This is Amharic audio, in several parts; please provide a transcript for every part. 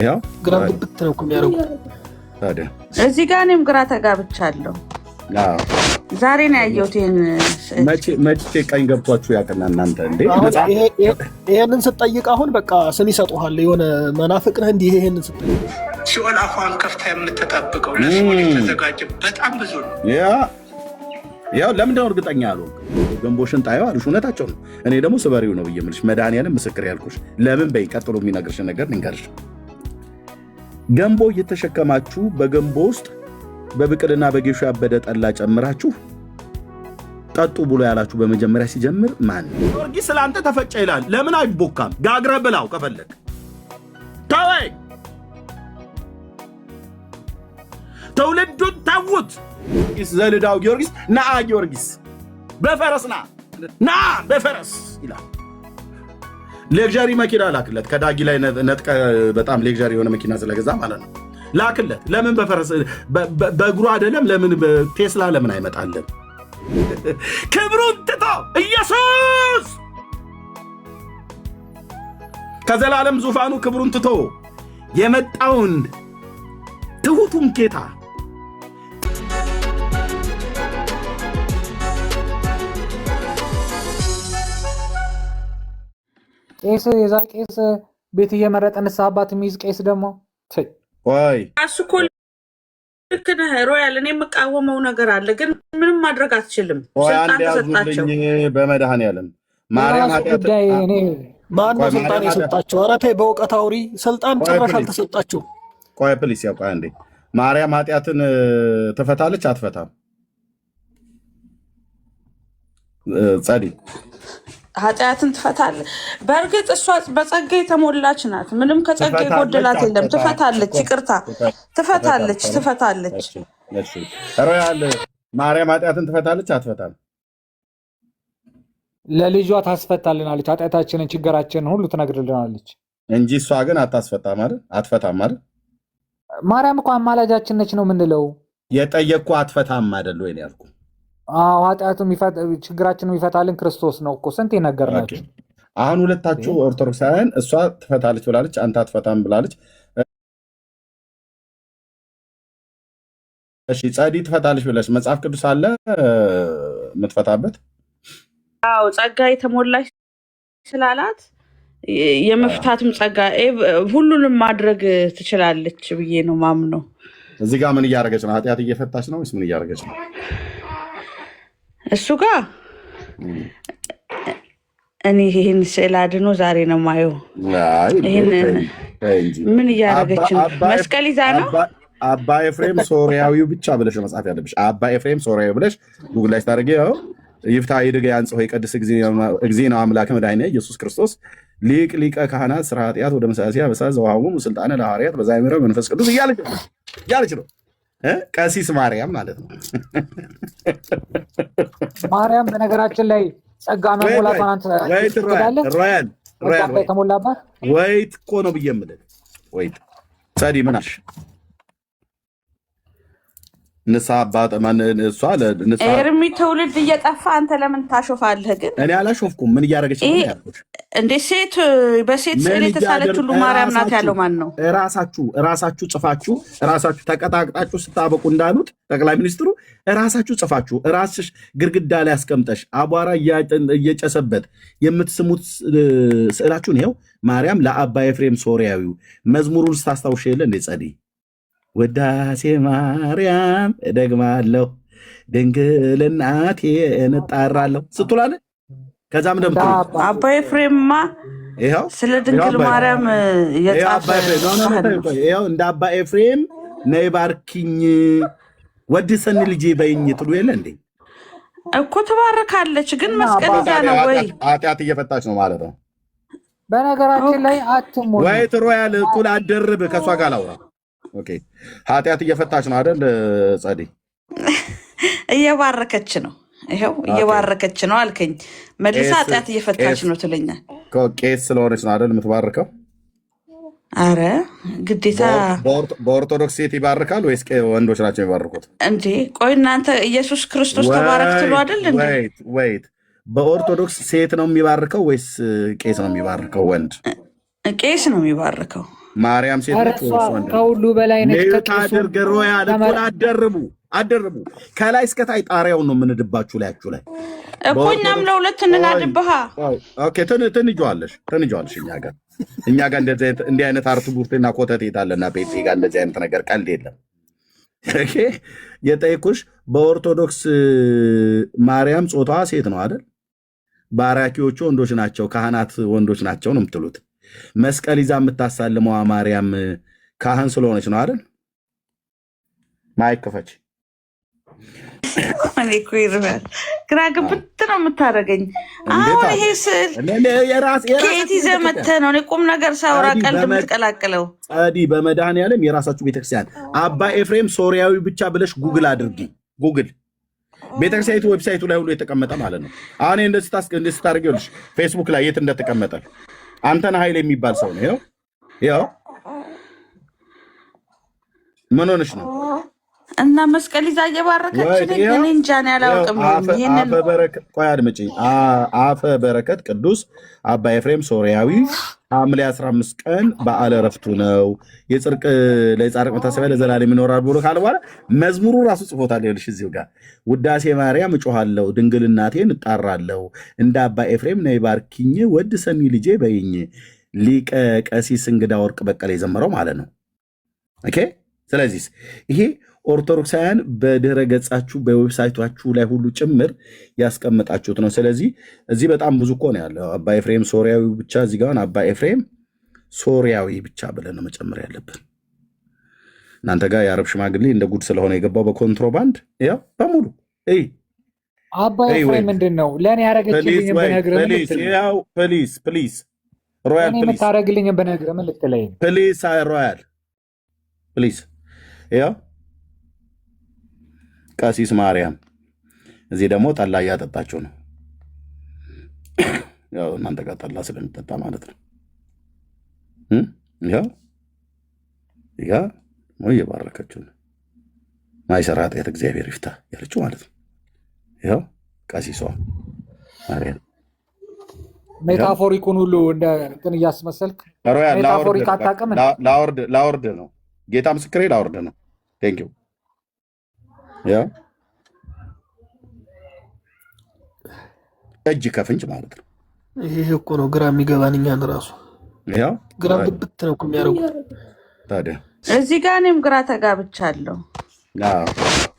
ያው ግራ ግብት ነው እኮ የሚያደርጉት። ታዲያ እዚህ ጋር እኔም ግራ ተጋብቻለሁ። ዛሬ ነው ያየሁት። መቼ ቀኝ ገብቷችሁ ያቀና እናንተ እንዴ? ይሄንን ስትጠይቅ አሁን በቃ ስም ይሰጡሃል። የሆነ መናፍቅ ነህ እንዲህ ይሄንን ስትጠይቅ ሲኦል አፏን ከፍታ የምትጠብቀው ለሲኦል የተዘጋጀ በጣም ብዙ ነው። ያው ለምንድነው እርግጠኛ ያለው ገንቦሽን ጣየው አሉሽ? እውነታቸው ነው። እኔ ደግሞ ስበሪው ነው ብዬ የምልሽ መድኃኒዓለም ምስክር ያልኩሽ። ለምን በይ ቀጥሎ የሚነግርሽ ነገር ልንገርሽ። ገንቦ እየተሸከማችሁ በገንቦ ውስጥ በብቅልና በጌሾ ያበደ ጠላ ጨምራችሁ ጠጡ ብሎ ያላችሁ በመጀመሪያ ሲጀምር ማን ነው? ጊዮርጊስ ስለአንተ ተፈጨ ይላል። ለምን አይቦካም? ጋግረ ብላው ከፈለግ ተወይ። ትውልዱን ተውት። ዘልዳው ጊዮርጊስ ና ጊዮርጊስ በፈረስ ና በፈረስ ይላል። ሌክዠሪ መኪና ላክለት። ከዳጊ ላይ ነጥቀ በጣም ሌክዠሪ የሆነ መኪና ስለገዛ ማለት ነው ላክለት። ለምን በፈረስ በእግሩ አይደለም? ለምን ቴስላ ለምን አይመጣልን? ክብሩን ትቶ ኢየሱስ ከዘላለም ዙፋኑ ክብሩን ትቶ የመጣውን ትሁቱን ጌታ ቄስ የዛ ቄስ ቤት እየመረጠ ንስሐ አባት የሚይዝ ቄስ ደግሞ ወይ እሱ እኮ ልክ ነህ ሮያል። እኔ የምቃወመው ነገር አለ፣ ግን ምንም ማድረግ አትችልም። ስልጣን ተሰጣቸው በመድኃኒዓለም ማርያም ኃጢአት ማነው ስልጣን የሰጣቸው? ኧረ ተይ በእውቀት አውሪ። ስልጣን ጭራሽ አልተሰጣቸው። ቆይ ፕሊስ ያው ቆይ አንዴ። ማርያም ኃጢአትን ትፈታለች አትፈታም? ጸዲ ኃጢአትን ትፈታለች። በእርግጥ እሷ በጸጋ የተሞላች ናት። ምንም ከጸጋ የጎደላት የለም። ትፈታለች። ይቅርታ ትፈታለች። ሮያል ማርያም ኃጢአትን ትፈታለች አትፈታም? ለልጇ ታስፈታልናለች። ኃጢአታችንን ችግራችንን ሁሉ ትነግርልናለች እንጂ እሷ ግን አታስፈታም አይደል? አትፈታም አይደል? ማርያም እኮ አማላጃችን ነች ነው የምንለው። የጠየቅኩ አትፈታም አይደል ወይ ነው ያልኩ። ኃጢአቱን ችግራችንን ይፈታልን ክርስቶስ ነው እኮ ስንት ነገርናችሁ። አሁን ሁለታችሁ ኦርቶዶክሳውያን እሷ ትፈታለች ብላለች፣ አንተ አትፈታም ብላለች። እሺ ጸዲ ትፈታለች ብለሽ መጽሐፍ ቅዱስ አለ የምትፈታበት? አዎ ጸጋ የተሞላች ስላላት የመፍታትም ጸጋ ሁሉንም ማድረግ ትችላለች ብዬ ነው ማምነው። እዚህ ጋር ምን እያደረገች ነው? ኃጢአት እየፈታች ነው ወይስ ምን እያደረገች ነው? እሱ ጋር እኔ ይህን ስዕል አድኖ ዛሬ ነው ማየው። ምን እያደረገች ነው? መስቀል ይዛ ነው። አባ ኤፍሬም ሶሪያዊው ብቻ ብለሽ መጽሐፍ ያለብሽ አባ ኤፍሬም ሶሪያዊ ብለሽ ጉግል ላይ ታደርጊ። ይፍታ ይድገ ያንጽሆ ይቀድስ እግዚእነ አምላክ መድኃኒነ ኢየሱስ ክርስቶስ ሊቅ ሊቀ ካህናት ስራ ኃጢአት ወደ መሳሲያ በሳት ዘዋሃቡ ስልጣነ ለሐዋርያት በዛይምረ መንፈስ ቅዱስ እያለች ነው። ቀሲስ ማርያም ማለት ነው። ማርያም በነገራችን ላይ ጸጋ መሞላቷን አንተ ሮያል የተሞላባት ወይት እኮ ነው ብዬ የምልህ። ወይት ጸዲ ምን አልሽ? ንስሐ አባት እሷ ኤርሚ ትውልድ እየጠፋ አንተ ለምን ታሾፋለህ? ግን እኔ አላሾፍኩም። ምን እያደረገች ነው ያልኩሽ? እንደ ሴት በሴት ስዕል የተሳለች ሁሉ ማርያም ናት ያለው ማን ነው? ራሳችሁ ጽፋችሁ ራሳችሁ ተቀጣቅጣችሁ ስታበቁ እንዳሉት ጠቅላይ ሚኒስትሩ ራሳችሁ ጽፋችሁ ራስሽ ግድግዳ ላይ አስቀምጠሽ አቧራ እየጨሰበት የምትስሙት ስዕላችሁን ይኸው ማርያም ለአባ ኤፍሬም ሶሪያዊው መዝሙሩን ስታስታውሽ የለ እንደ ጸዲ ወዳሴ ማርያም እደግማለሁ ድንግል እናቴ እንጣራለሁ ስትላለ። ከዛም ደምቱ አባ ኤፍሬምማ ይኸው ስለ ድንግል ማርያም የጻፈ ይኸው እንደ አባ ኤፍሬም ነይ ባርኪኝ ወድሰን ልጄ በይኝ ትሉ የለ እንዴ እኮ ትባረካለች። ግን መስቀል ይዛ ነው ወይ ኃጢአት እየፈታች ነው ማለት ነው። በነገራችን ላይ አትሞ ወይ ሮያል ቁል አደርብ ከሷ ጋር ላውራ። ኦኬ ኃጢአት እየፈታች ነው አይደል? ጸዲ እየባረከች ነው። ይኸው እየባረከች ነው አልከኝ። መልሳ ኃጢአት እየፈታች ነው ትለኛል። ቄስ ስለሆነች ነው አይደል የምትባርከው? አረ ግዴታ በኦርቶዶክስ ሴት ይባርካል ወይስ ወንዶች ናቸው የሚባርኩት? እንዴ ቆይ እናንተ ኢየሱስ ክርስቶስ ተባረክ ትሉ አይደል እንዴ? ወይት በኦርቶዶክስ ሴት ነው የሚባርከው ወይስ ቄስ ነው የሚባርከው? ወንድ ቄስ ነው የሚባርከው። ማርያም ሴት ነች ወይስ ወንድ? ከሁሉ በላይ ነች። ከአድርገ ሮያል እኮ አደርቡ ከላይ እስከታይ ጣሪያውን ነው የምንድባችሁ ላያችሁ ላይ እኮ እኛም ለሁለት እንናድብሃ። ኦኬ ትንጇዋለሽ እኛ ጋር እንዲህ አይነት አርቱ ቡርቴና ኮተት የታለና ጴንጤ ጋር እንደዚህ አይነት ነገር ቀልድ የለም። ኦኬ የጠየኩሽ በኦርቶዶክስ ማርያም ጾታዋ ሴት ነው አይደል? ባራኪዎቹ ወንዶች ናቸው፣ ካህናት ወንዶች ናቸው ነው የምትሉት። መስቀል ይዛ የምታሳልመዋ ማርያም ካህን ስለሆነች ነው አይደል? ማይከፈች እኔ እኮ ይርበል ግራ ግብት ነው የምታደርገኝ። አሁን ይሄ ስል ከየት ይዘህ መተህ ነው? እኔ ቁም ነገር ሳውራ ቀልድ የምትቀላቅለው? ጸዲ በመድኃኔዓለም የራሳችሁ ቤተክርስቲያን አባ ኤፍሬም ሶሪያዊ ብቻ ብለሽ ጉግል አድርጊ። ጉግል ቤተክርስቲያኒቱ ዌብሳይቱ ላይ ሁሉ የተቀመጠ ማለት ነው። አሁን እንደዚህ ታደርጊያለሽ። ፌስቡክ ላይ የት እንደተቀመጠ አንተን ኃይል የሚባል ሰው ነው። ይኸው ምን ሆነሽ ነው? እና መስቀል ይዛ እየባረከችን እኔ እንጃ ነው ያላውቅም። ይሄንን ቆይ አድምጪኝ። አፈ በረከት ቅዱስ አባ ኤፍሬም ሶሪያዊ ሐምሌ 15 ቀን በዓለ ዕረፍቱ ነው። ለጻድቅ መታሰቢያ ለዘላለም ይኖራል ብሎ ካለ በኋላ መዝሙሩ ራሱ ጽፎታል። ይኸውልሽ እዚሁ ጋር ውዳሴ ማርያም እጮሃለሁ፣ ድንግል እናቴን እጣራለሁ፣ እንደ አባ ኤፍሬም ነይ ባርኪኝ፣ ወድ ሰሚ ልጄ በይኝ፣ ሊቀ ቀሲስ እንግዳ ወርቅ በቀለ የዘመረው ማለት ነው። ኦኬ። ስለዚህ ይሄ ኦርቶዶክሳውያን በድረ ገጻችሁ በዌብሳይታችሁ ላይ ሁሉ ጭምር ያስቀመጣችሁት ነው። ስለዚህ እዚህ በጣም ብዙ እኮ ነው ያለው። አባ ኤፍሬም ሶሪያዊ ብቻ እዚህ ጋር አባ ኤፍሬም ሶሪያዊ ብቻ ብለን ነው መጨመር ያለብን። እናንተ ጋር የአረብ ሽማግሌ እንደ ጉድ ስለሆነ የገባው በኮንትሮባንድ ያው በሙሉ አባ ኤፍሬም ምንድን ነው ለእኔ ያደረገችልኝ በነግርህ ፕሊዝ ሮያል ፕሊዝ የምታደርግልኝ በነግርህ ምን ልትለኝ ፕሊዝ ሮያል ፕሊዝ ያው ቀሲስ ማርያም እዚህ ደግሞ ጠላ እያጠጣችሁ ነው። ያው እናንተ ጋር ጠላ ስለሚጠጣ ማለት ነው። ያው እየባረከችው ነው። ማይሰራ ኃጢአት እግዚአብሔር ይፍታ ያለችው ማለት ነው። ያው ቀሲሷ ማርያም ሜታፎሪኩን ሁሉ እንደ እንትን እያስመሰልክ ሜታፎሪክ አታውቅም። ላወርድ ነው ጌታ ምስክሬ፣ ላወርድ ነው። ቴንኪው ያው እጅ ከፍንጭ ማለት ነው። ይሄ እኮ ነው ግራ የሚገባን እኛን ራሱ ያው ግራ ግብት ነው የሚያደርጉት። ታዲያ እዚህ ጋር እኔም ግራ ተጋብቻለሁ።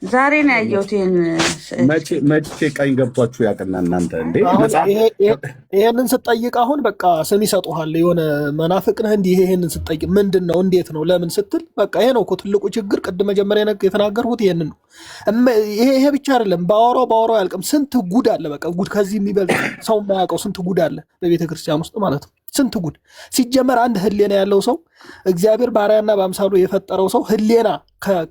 ዛሬ ነው ያየሁት። መቼ ቀኝ ገብቷችሁ ያቅና እናንተ እንዴ? ይሄንን ስጠይቅ አሁን በቃ ስም ይሰጡሃል። የሆነ መናፍቅ ነህ እንዲህ ይሄንን ስጠይቅ ምንድን ነው እንዴት ነው ለምን ስትል በቃ ይሄ ነው እኮ ትልቁ ችግር። ቅድም መጀመሪያ የተናገርኩት ይሄንን ነው። ይሄ ብቻ አይደለም፣ ባወራው ያልቅም። ስንት ጉድ አለ። በቃ ጉድ ከዚህ የሚበልጥ ሰው የማያውቀው ስንት ጉድ አለ በቤተ ክርስቲያን ውስጥ ማለት ነው። ስንት ጉድ። ሲጀመር አንድ ህሌና ያለው ሰው እግዚአብሔር ባሪያና በአምሳሉ የፈጠረው ሰው ህሌና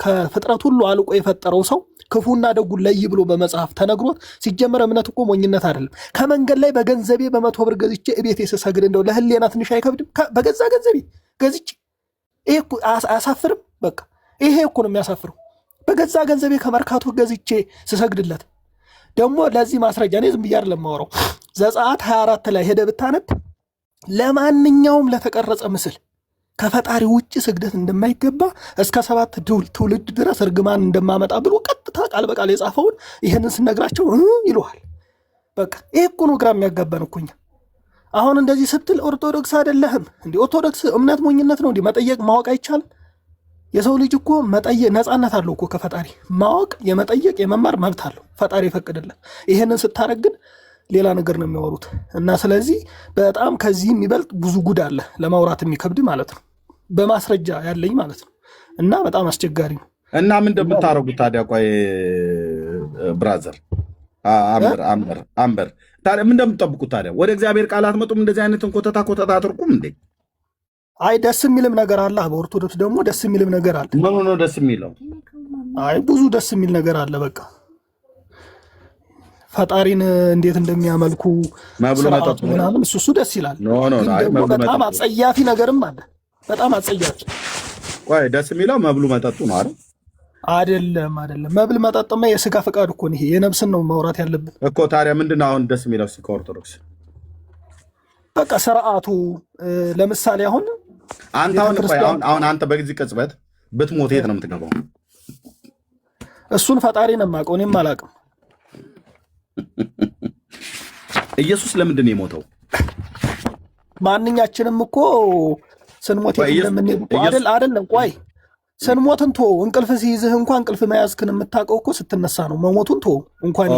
ከፍጥረት ሁሉ አልቆ የፈጠረው ሰው ክፉና ደጉን ለይ ብሎ በመጽሐፍ ተነግሮት፣ ሲጀመር እምነት እኮ ሞኝነት አይደለም። ከመንገድ ላይ በገንዘቤ በ100 ብር ገዝቼ እቤቴ ስሰግድ እንደው ለህሌና ትንሽ አይከብድም? በገዛ ገንዘቤ ገዝቼ ይሄ እኮ አያሳፍርም? በቃ ይሄ እኮ ነው የሚያሳፍረው። በገዛ ገንዘቤ ከመርካቶ ገዝቼ ስሰግድለት ደግሞ ለዚህ ማስረጃ እኔ ዝም ብዬ አይደለም የማወራው። ዘጸአት 24 ላይ ሄደህ ብታነብ ለማንኛውም ለተቀረጸ ምስል ከፈጣሪ ውጭ ስግደት እንደማይገባ እስከ 7 ትውልድ ድረስ እርግማን እንደማመጣ ብሎ ቀጥታ ቃል በቃል የጻፈውን ይህንን ስነግራቸው ይሉሃል። በቃ ይህ እኮ ነው ግራ የሚያጋባን እኮ እኛ። አሁን እንደዚህ ስትል ኦርቶዶክስ አይደለህም እንዲ ኦርቶዶክስ እምነት ሞኝነት ነው እንዲ መጠየቅ ማወቅ አይቻልም? የሰው ልጅ እኮ መጠየቅ ነፃነት አለው እኮ ከፈጣሪ ማወቅ የመጠየቅ የመማር መብት አለው ፈጣሪ ይፈቅድልን። ይህንን ስታረግ ግን ሌላ ነገር ነው የሚያወሩት። እና ስለዚህ በጣም ከዚህ የሚበልጥ ብዙ ጉድ አለ ለማውራት የሚከብድ ማለት ነው፣ በማስረጃ ያለኝ ማለት ነው። እና በጣም አስቸጋሪ ነው። እና ምን እንደምታረጉት ታዲያ? ቆይ ብራዘር አምበር ታዲያ ምን እንደምትጠብቁት ታዲያ? ወደ እግዚአብሔር ቃል አትመጡም? እንደዚህ አይነትን ኮተታ አትርቁም እንዴ? አይ ደስ የሚልም ነገር አለ። በኦርቶዶክስ ደግሞ ደስ የሚልም ነገር አለ። ምኑ ነው ደስ የሚለው? አይ ብዙ ደስ የሚል ነገር አለ። በቃ ፈጣሪን እንዴት እንደሚያመልኩ መብሉ መጠጡ ምናምን እሱ ደስ ይላል። በጣም አጸያፊ ነገርም አለ። በጣም አጸያፊ። ቆይ ደስ የሚለው መብሉ መጠጡ ነው አይደል? አይደለም። መብል መጠጥማ የስጋ ፈቃድ እኮ ነው። ይሄ የነፍስን ነው ማውራት ያለብን እኮ። ታዲያ ምንድነው አሁን ደስ የሚለው ከኦርቶዶክስ? በቃ ስርዓቱ። ለምሳሌ አሁን አንተ አሁን አንተ በጊዜ ቅጽበት ብትሞት የት ነው የምትገባው? እሱን ፈጣሪ ነው የማውቀው፣ እኔም አላውቅም። ኢየሱስ ለምንድን ነው የሞተው? ማንኛችንም እኮ ስንሞት እንደምንሄድ አይደለም። ቆይ ስንሞትን ቶ እንቅልፍ ሲይዝህ እንኳን እንቅልፍ መያዝክን የምታውቀው እኮ ስትነሳ ነው። መሞቱን ቶ እንኳን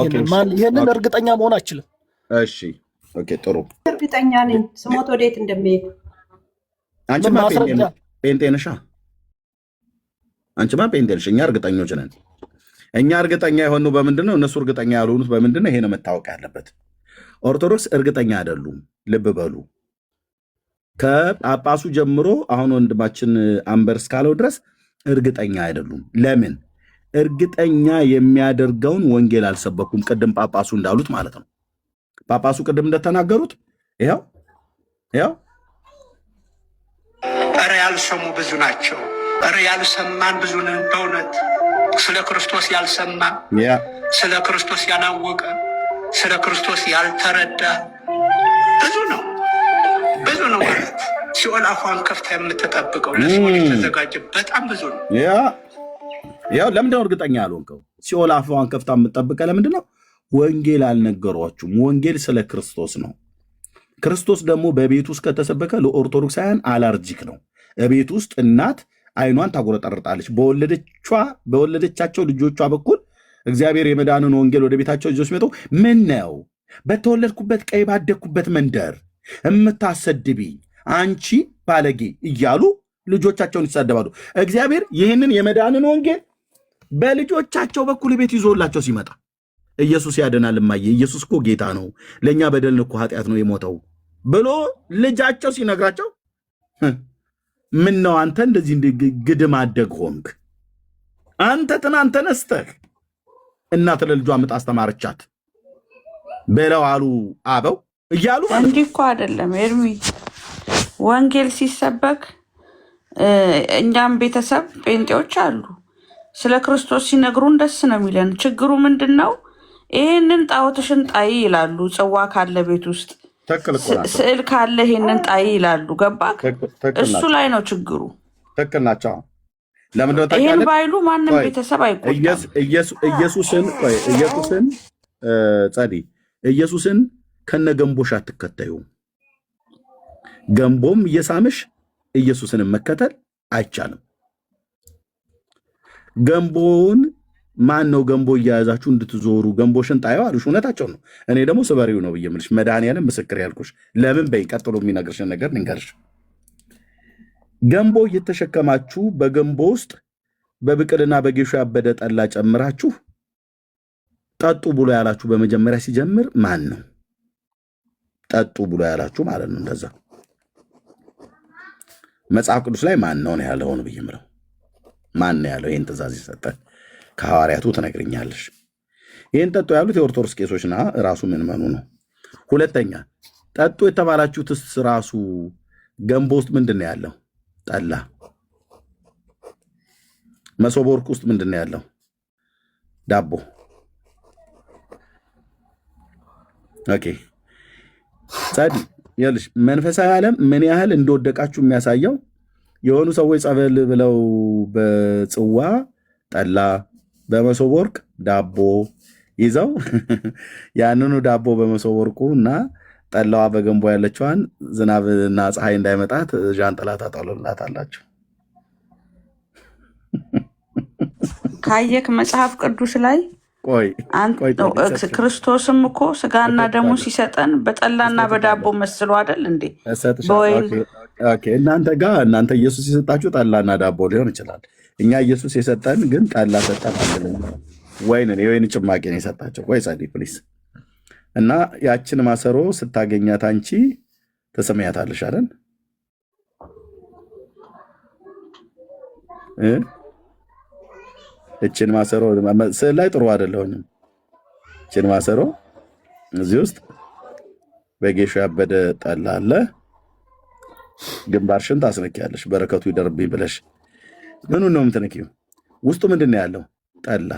ይሄንን እርግጠኛ መሆን አችልም። እሺ ኦኬ ጥሩ። እርግጠኛ ነኝ ስሞት ወዴት እንደሚሄድ። አንቺማ ጴንጤ ነሽ፣ አንቺማ ጴንጤ ነሽ። እኛ እርግጠኞች ነን። እኛ እርግጠኛ የሆኑ በምንድን ነው? እነሱ እርግጠኛ ያልሆኑት በምንድን ነው? ይሄ ነው መታወቅ ያለበት። ኦርቶዶክስ እርግጠኛ አይደሉም። ልብ በሉ። ከጳጳሱ ጀምሮ አሁን ወንድማችን አንበር እስካለው ድረስ እርግጠኛ አይደሉም። ለምን? እርግጠኛ የሚያደርገውን ወንጌል አልሰበኩም። ቅድም ጳጳሱ እንዳሉት ማለት ነው። ጳጳሱ ቅድም እንደተናገሩት ይኸው ኧረ ያልሰሙ ብዙ ናቸው። ኧረ ያልሰማን ብዙ ነን። በእውነት ስለ ክርስቶስ ያልሰማ፣ ስለ ክርስቶስ ያላወቀ፣ ስለ ክርስቶስ ያልተረዳ ብዙ ነው ማለት ሲኦል አፏን ከፍታ የምትጠብቀው ለሲኦል የተዘጋጀ በጣም ብዙ ነው። ያው ለምንድን ነው እርግጠኛ ያልሆንከው? ሲኦል አፏን ከፍታ የምትጠብቀ ለምንድን ነው? ወንጌል አልነገሯችሁም። ወንጌል ስለ ክርስቶስ ነው። ክርስቶስ ደግሞ በቤት ውስጥ ከተሰበከ ለኦርቶዶክሳውያን አላርጂክ ነው። በቤት ውስጥ እናት አይኗን ታጎረጠርጣለች። በወለደቻቸው ልጆቿ በኩል እግዚአብሔር የመዳንን ወንጌል ወደ ቤታቸው ይዞ ሲመጡ ምን ነው በተወለድኩበት ቀይ ባደግኩበት መንደር የምታሰድቢኝ አንቺ ባለጌ እያሉ ልጆቻቸውን ይሳደባሉ። እግዚአብሔር ይህንን የመዳንን ወንጌል በልጆቻቸው በኩል ቤት ይዞላቸው ሲመጣ ኢየሱስ ያድናል እማዬ፣ ኢየሱስ እኮ ጌታ ነው፣ ለእኛ በደልን እኮ ኃጢአት ነው የሞተው ብሎ ልጃቸው ሲነግራቸው ምን ነው አንተ እንደዚህ ግድም አደግ ሆንክ? አንተ ትናንት ተነስተህ እናት ለልጇ ምጥ አስተማረቻት ብለው አሉ አበው እያሉ እንዲህ እኮ አይደለም ኤርሚ። ወንጌል ሲሰበክ እኛም ቤተሰብ ጴንጤዎች አሉ ስለ ክርስቶስ ሲነግሩን ደስ ነው የሚለን። ችግሩ ምንድን ነው? ይህንን ጣዖትሽን ጣይ ይላሉ። ጽዋ ካለ ቤት ውስጥ ስዕል ካለ ይህንን ጣይ ይላሉ። ገባክ? እሱ ላይ ነው ችግሩ። ትክክል ናቸው። ለምንድነው ይህን ባይሉ ማንም ቤተሰብ አይቆጣም። ኢየሱስን ከነ ገንቦሽ አትከተዩ። ገንቦም እየሳምሽ ኢየሱስን መከተል አይቻልም። ገንቦውን ማን ነው ገንቦ እያያዛችሁ እንድትዞሩ ገንቦሽን ጣየው አሉሽ። እውነታቸው ነው። እኔ ደግሞ ስበሪው ነው ብዬ የምልሽ መድኃኒዓለም ምስክር ያልኩሽ። ለምን በይ ቀጥሎ የሚነግርሽን ነገር ልንገርሽ። ገንቦ እየተሸከማችሁ በገንቦ ውስጥ በብቅልና በጌሾ ያበደ ጠላ ጨምራችሁ ጠጡ ብሎ ያላችሁ በመጀመሪያ ሲጀምር ማን ነው? ጠጡ ብሎ ያላችሁ ማለት ነው። እንደዛ መጽሐፍ ቅዱስ ላይ ማን ነው ያለውን ብዬ የምለው ማን ነው ያለው? ይህን ትእዛዝ የሰጠ ከሐዋርያቱ ትነግርኛለሽ። ይህን ጠጡ ያሉት የኦርቶዶክስ ቄሶችና ራሱ ምዕመኑ ነው። ሁለተኛ ጠጡ የተባላችሁትስ ራሱ ገንቦ ውስጥ ምንድን ነው ያለው? ጠላ። መሶበ ወርቅ ውስጥ ምንድን ነው ያለው? ዳቦ። ኦኬ ጸዲ ይኸውልሽ፣ መንፈሳዊ ዓለም ምን ያህል እንደወደቃችሁ የሚያሳየው የሆኑ ሰዎች ጸበል ብለው በጽዋ ጠላ በመሶበ ወርቅ ዳቦ ይዘው ያንኑ ዳቦ በመሶበ ወርቁ እና ጠላዋ በገንቦ ያለችዋን ዝናብና ፀሐይ እንዳይመጣት ዣንጥላ ታጠሉላታላችሁ። ካየክ መጽሐፍ ቅዱስ ላይ ክርስቶስም እኮ ስጋና ደሙ ሲሰጠን በጠላና በዳቦ መስሎ አይደል እንዴ? እናንተ ጋር እናንተ ኢየሱስ የሰጣችሁ ጠላና ዳቦ ሊሆን ይችላል። እኛ ኢየሱስ የሰጠን ግን ጠላ ሰጠን አይደለም። የወይን ጭማቂ ነው የሰጣቸው። ቆይ ጸዲ ፕሊስ። እና ያችን ማሰሮ ስታገኛት አንቺ ተሰማያታለሽ አይደል? እችን ማሰሮ ስዕል ላይ ጥሩ አይደለሁኝም። እችን ማሰሮ እዚህ ውስጥ በጌሾ ያበደ ጠላ አለ። ግንባርሽን ታስነኪያለሽ በረከቱ ይደርብኝ ብለሽ ምኑን ነው የምትነኪው? ውስጡ ምንድን ነው ያለው? ጠላ።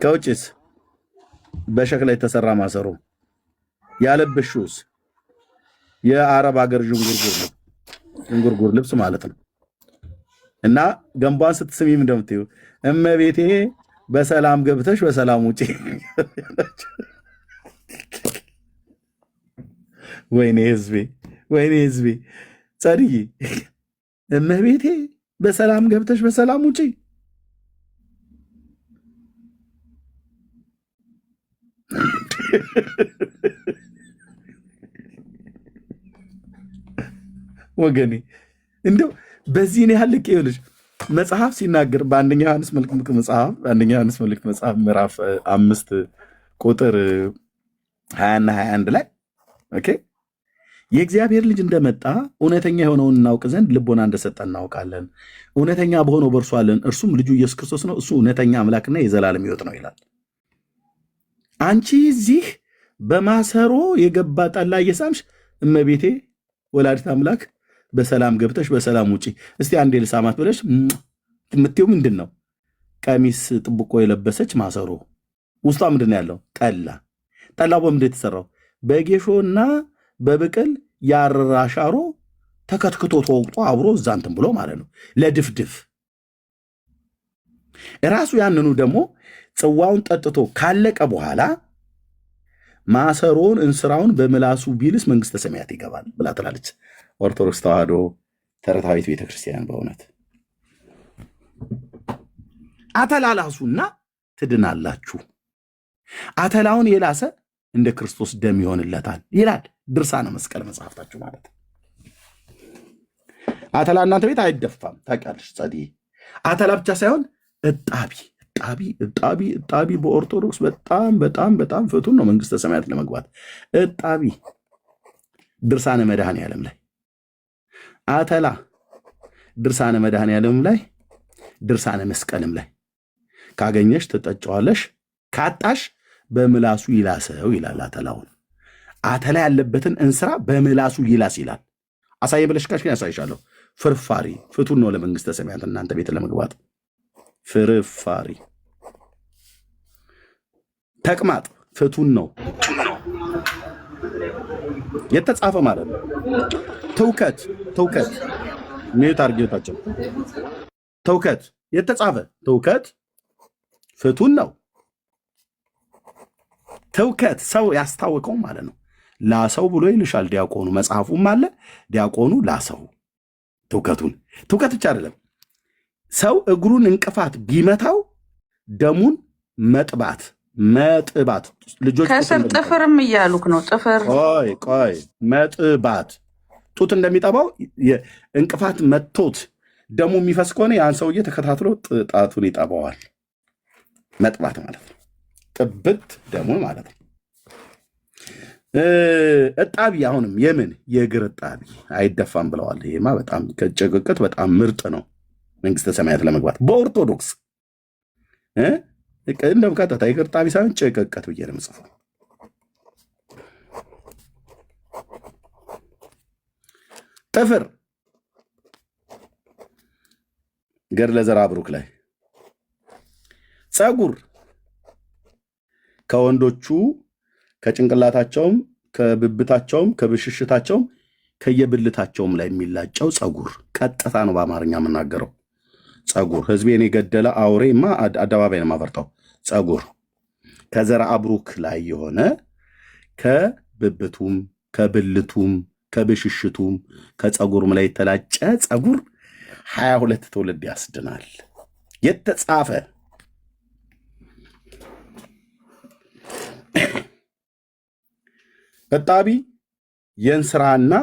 ከውጭስ በሸክላ የተሰራ ማሰሮ። ያለበሽውስ የአረብ ሀገር ዥንጉርጉር ልብስ ማለት ነው። እና ገንቧን ስትስሚ እንደምትይው እመቤቴ በሰላም ገብተሽ በሰላም ውጪ። ወይኔ ህዝቤ ጸድዬ እመቤቴ በሰላም ገብተሽ በሰላም ውጪ። ወገኔ እንደው በዚህን ያህል ልቅ ይኸውልሽ መጽሐፍ ሲናገር በአንደኛ ዮሐንስ መልእክት መጽሐፍ ምዕራፍ 5 ቁጥር 20 እና 21 ላይ ኦኬ የእግዚአብሔር ልጅ እንደመጣ እውነተኛ የሆነውን እናውቅ ዘንድ ልቦና እንደሰጠ እናውቃለን። እውነተኛ በሆነው በእርሱ አለን፣ እርሱም ልጁ ኢየሱስ ክርስቶስ ነው። እሱ እውነተኛ አምላክና የዘላለም ሕይወት ነው ይላል። አንቺ እዚህ በማሰሮ የገባ ጠላ እየሳምሽ እመቤቴ ወላዲት አምላክ በሰላም ገብተሽ በሰላም ውጪ እስቲ አንዴ ልሳማት ብለሽ የምትይው ምንድን ነው? ቀሚስ ጥብቆ የለበሰች ማሰሮ ውስጧ ምንድን ነው ያለው? ጠላ። ጠላው በምንድን የተሰራው? በጌሾና በብቅል ያረራ ሻሮ ተከትክቶ ተወቅጦ አብሮ እዛንትን ብሎ ማለት ነው ለድፍድፍ። እራሱ ያንኑ ደግሞ ጽዋውን ጠጥቶ ካለቀ በኋላ ማሰሮን እንስራውን በምላሱ ቢልስ መንግስተ ሰማያት ይገባል ብላ ትላለች ኦርቶዶክስ ተዋህዶ ተረታዊት ቤተክርስቲያን። በእውነት አተላላሱና ትድናላችሁ፣ አተላውን የላሰ እንደ ክርስቶስ ደም ይሆንለታል ይላል ድርሳነ መስቀል መጽሐፍታችሁ ማለት። አተላ እናንተ ቤት አይደፋም ታውቂያለሽ ጸድዬ። አተላ ብቻ ሳይሆን እጣቢ በኦርቶዶክስ በጣም ፍቱን ነው መንግስተ ሰማያት ለመግባት። እጣቢ ድርሳነ መድኃኔዓለም ላይ፣ አተላ ድርሳነ መድኃኔዓለም ላይ፣ ድርሳነ መስቀልም ላይ ካገኘሽ ትጠጫዋለሽ፣ ካጣሽ በምላሱ ይላሰው ይላል። አተላውን አተላ ያለበትን እንስራ በምላሱ ይላስ ይላል። አሳየ ብለሽ ካሽ ያሳይሻለሁ። ፍርፋሪ ፍቱን ነው ለመንግስተ ሰማያት እናንተ ቤት ለመግባት። ፍርፋሪ ተቅማጥ ፍቱን ነው የተጻፈ ማለት ነው። ትውከት ሜት አርጌታቸው ትውከት የተጻፈ ትውከት ፍቱን ነው። ትውከት ሰው ያስታወቀው ማለት ነው። ላሰው ብሎ ይልሻል ዲያቆኑ። መጽሐፉም አለ ዲያቆኑ ላሰው ትውከት ብቻ አይደለም። ሰው እግሩን እንቅፋት ቢመታው ደሙን መጥባት ልጆች ከስር ጥፍርም እያሉክ ነው። ጥፍር ቆይ መጥባት ጡት እንደሚጠባው እንቅፋት መቶት ደሙ የሚፈስ ከሆነ ያን ሰውዬ ተከታትሎ ጣቱን ይጠባዋል። መጥባት ማለት ነው። ጥብት ደሙ ማለት ነው። እጣቢ አሁንም የምን የእግር እጣቢ አይደፋም ብለዋል። ይሄማ በጣም ከጭቅቅት በጣም ምርጥ ነው መንግስተ ሰማያት ለመግባት በኦርቶዶክስ እንደው ቀጥታ የእግር እጣቢ ሳይሆን ጭቅቅት ብዬ ነው የምጽፈው። ጥፍር ገድለ ዘርዓ ብሩክ ላይ ፀጉር ከወንዶቹ ከጭንቅላታቸውም ከብብታቸውም ከብሽሽታቸውም ከየብልታቸውም ላይ የሚላጨው ፀጉር ቀጥታ ነው በአማርኛ የምናገረው። ፀጉር ህዝቤን የገደለ አውሬማ አደባባይ ነው የማፈርጠው። ፀጉር ከዘርዓ ብሩክ ላይ የሆነ ከብብቱም ከብልቱም ከብሽሽቱም ከፀጉርም ላይ የተላጨ ፀጉር 22 ትውልድ ያስድናል የተጻፈ እጣቢ የእንስራና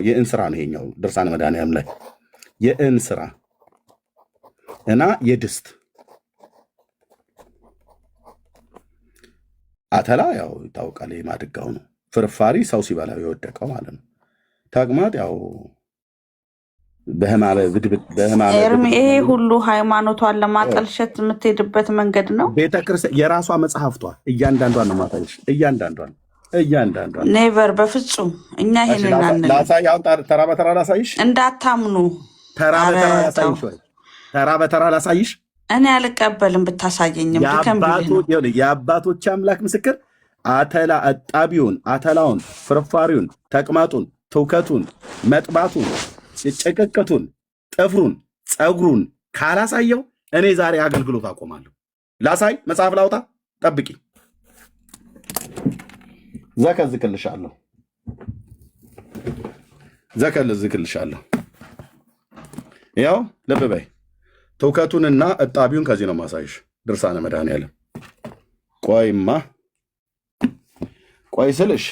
የእንስራ ነው። ይሄኛው ድርሳነ መድኃኔዓለም ላይ የእንስራ እና የድስት አተላ ያው ይታወቃል። የማድጋው ነው። ፍርፋሪ ሰው ሲበላው የወደቀው ማለት ነው። ተቅማጥ ያው ይሄ ሁሉ ሃይማኖቷን ለማጠልሸት የምትሄድበት መንገድ ነው። ቤተክርስቲያን የራሷ መጽሐፍቷ እያንዳንዷን ነው ማታይሽ። እያንዳንዷን ኔቨር በፍጹም እኛ ይሄንን ተራ በተራ ላሳይሽ። እንዳታምኑ ተራ በተራ ላሳይሽ። እኔ አልቀበልም ብታሳየኝም። የአባቶች አምላክ ምስክር አተላ እጣቢውን፣ አተላውን፣ ፍርፋሪውን፣ ተቅማጡን፣ ትውከቱን፣ መጥባቱን፣ ጭቅቅቱን፣ ጥፍሩን፣ ፀጉሩን ካላሳየው እኔ ዛሬ አገልግሎት አቆማለሁ። ላሳይ፣ መጽሐፍ ላውጣ፣ ጠብቂ፣ ዘከዝክልሻለሁ፣ ዘከዝክልሻለሁ። ያው ልብ በይ፣ ትውከቱንና እጣቢውን ከዚህ ነው ማሳይሽ። ድርሳነ መድኃኔዓለም። ቆይማ ቆይ ስልሽ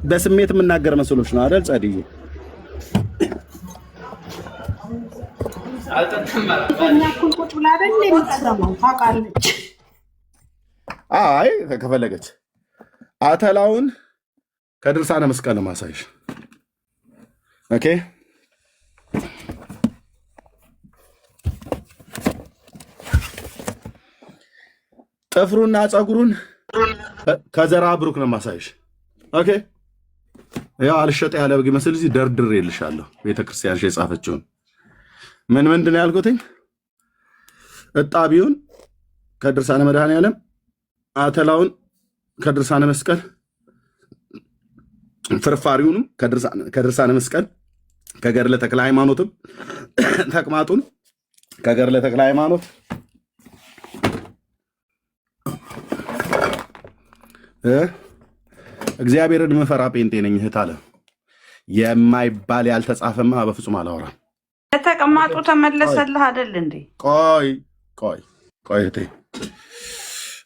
በስሜት የምናገር መስሎሽ ነው አይደል? ጸድዬ አይ ከፈለገች አተላውን ከድርሳነ መስቀል ማሳይሽ። ኦኬ ጥፍሩና ፀጉሩን ከዘራ ብሩክ ነው ማሳይሽ። ኦኬ ያው አልሸጠ ያለ በግ መስል እዚህ ደርድሬልሻለሁ። ቤተክርስቲያን የጻፈችውን ምንድን ነው ያልኩትኝ? እጣቢውን ከድርሳነ መድኃኔዓለም፣ አተላውን ከድርሳነ መስቀል፣ ፍርፋሪውንም ከድርሳነ መስቀል፣ ከገድለ ተክለ ሃይማኖትም ተቅማጡን ከገድለ ተክለ ሃይማኖት፣ እግዚአብሔርን መፈራ ጴንጤ ነኝ እህት አለ የማይባል ያልተጻፈማ በፍጹም አላወራም። ለተቀማጡ ተመለሰልህ አይደል እንዴ? ቆይ እህቴ።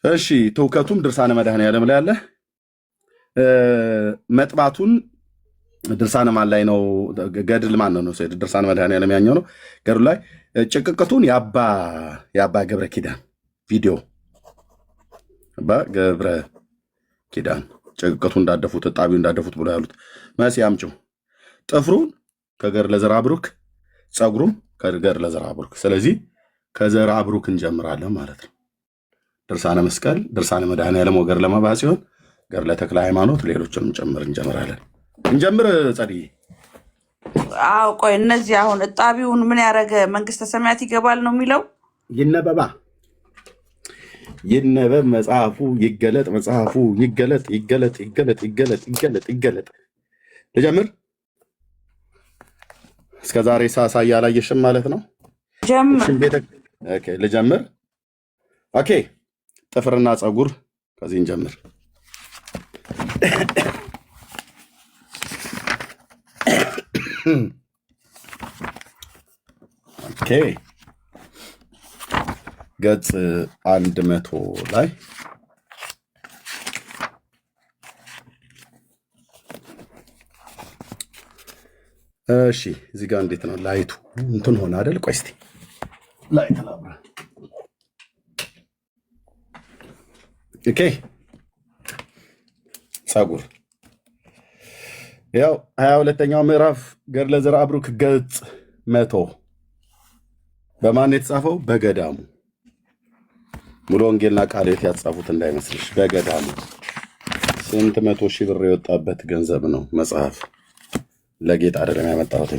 እሺ ትውከቱም ድርሳነ መድኃኔዓለም ላይ አለ። መጥባቱን ድርሳነ ማን ላይ ነው? ገድል ማን ነው? ድርሳነ መድኃኔዓለም ያኛው ነው። ገድሉ ላይ ጭቅቅቱን የአባ ገብረ ኪዳን ቪዲዮ በገብረ ኪዳን ጭቅቅቱ እንዳደፉት እጣቢው እንዳደፉት ብሎ ያሉት መሲ አምጪው። ጥፍሩን ከገድለ ዘርዓ ብሩክ፣ ፀጉሩም ከገድለ ዘርዓ ብሩክ። ስለዚህ ከዘርዓ ብሩክ እንጀምራለን ማለት ነው። ድርሳነ መስቀል፣ ድርሳነ መድኃኔዓለም ወገድለ መባዓ ጽዮን፣ ገድለ ተክለ ሃይማኖት፣ ሌሎችንም እንጀምራለን። እንጀምር ጸድዬ። አዎ ቆይ እነዚህ አሁን እጣቢውን ምን ያደረገ መንግስተ ሰማያት ይገባል ነው የሚለው? ይነበብ መጽሐፉ፣ ይገለጥ መጽሐፉ፣ ይገለጥ። ልጀምር። እስከ ዛሬ ሳሳይ አላየሽም ማለት ነው። ልጀምር። ኦኬ ጥፍርና ፀጉር ከዚህ እንጀምር። ኦኬ ገጽ 100 ላይ እሺ፣ እዚህ ጋር እንዴት ነው ላይቱ እንትን ሆነ አይደል? ቆይ እስቲ ላይት ላብራ። ኦኬ ፀጉር ያው 22ኛው ምዕራፍ ገድለ ዘርዓ ብሩክ ገጽ 100 በማን የተጻፈው? በገዳሙ። ሙሉ ወንጌልና ቃል ሕይወት ያጻፉት እንዳይመስልሽ፣ በገዳሙ። ስንት 100 ሺህ ብር የወጣበት ገንዘብ ነው መጽሐፍ። ለጌጥ አይደለም ያመጣሁት።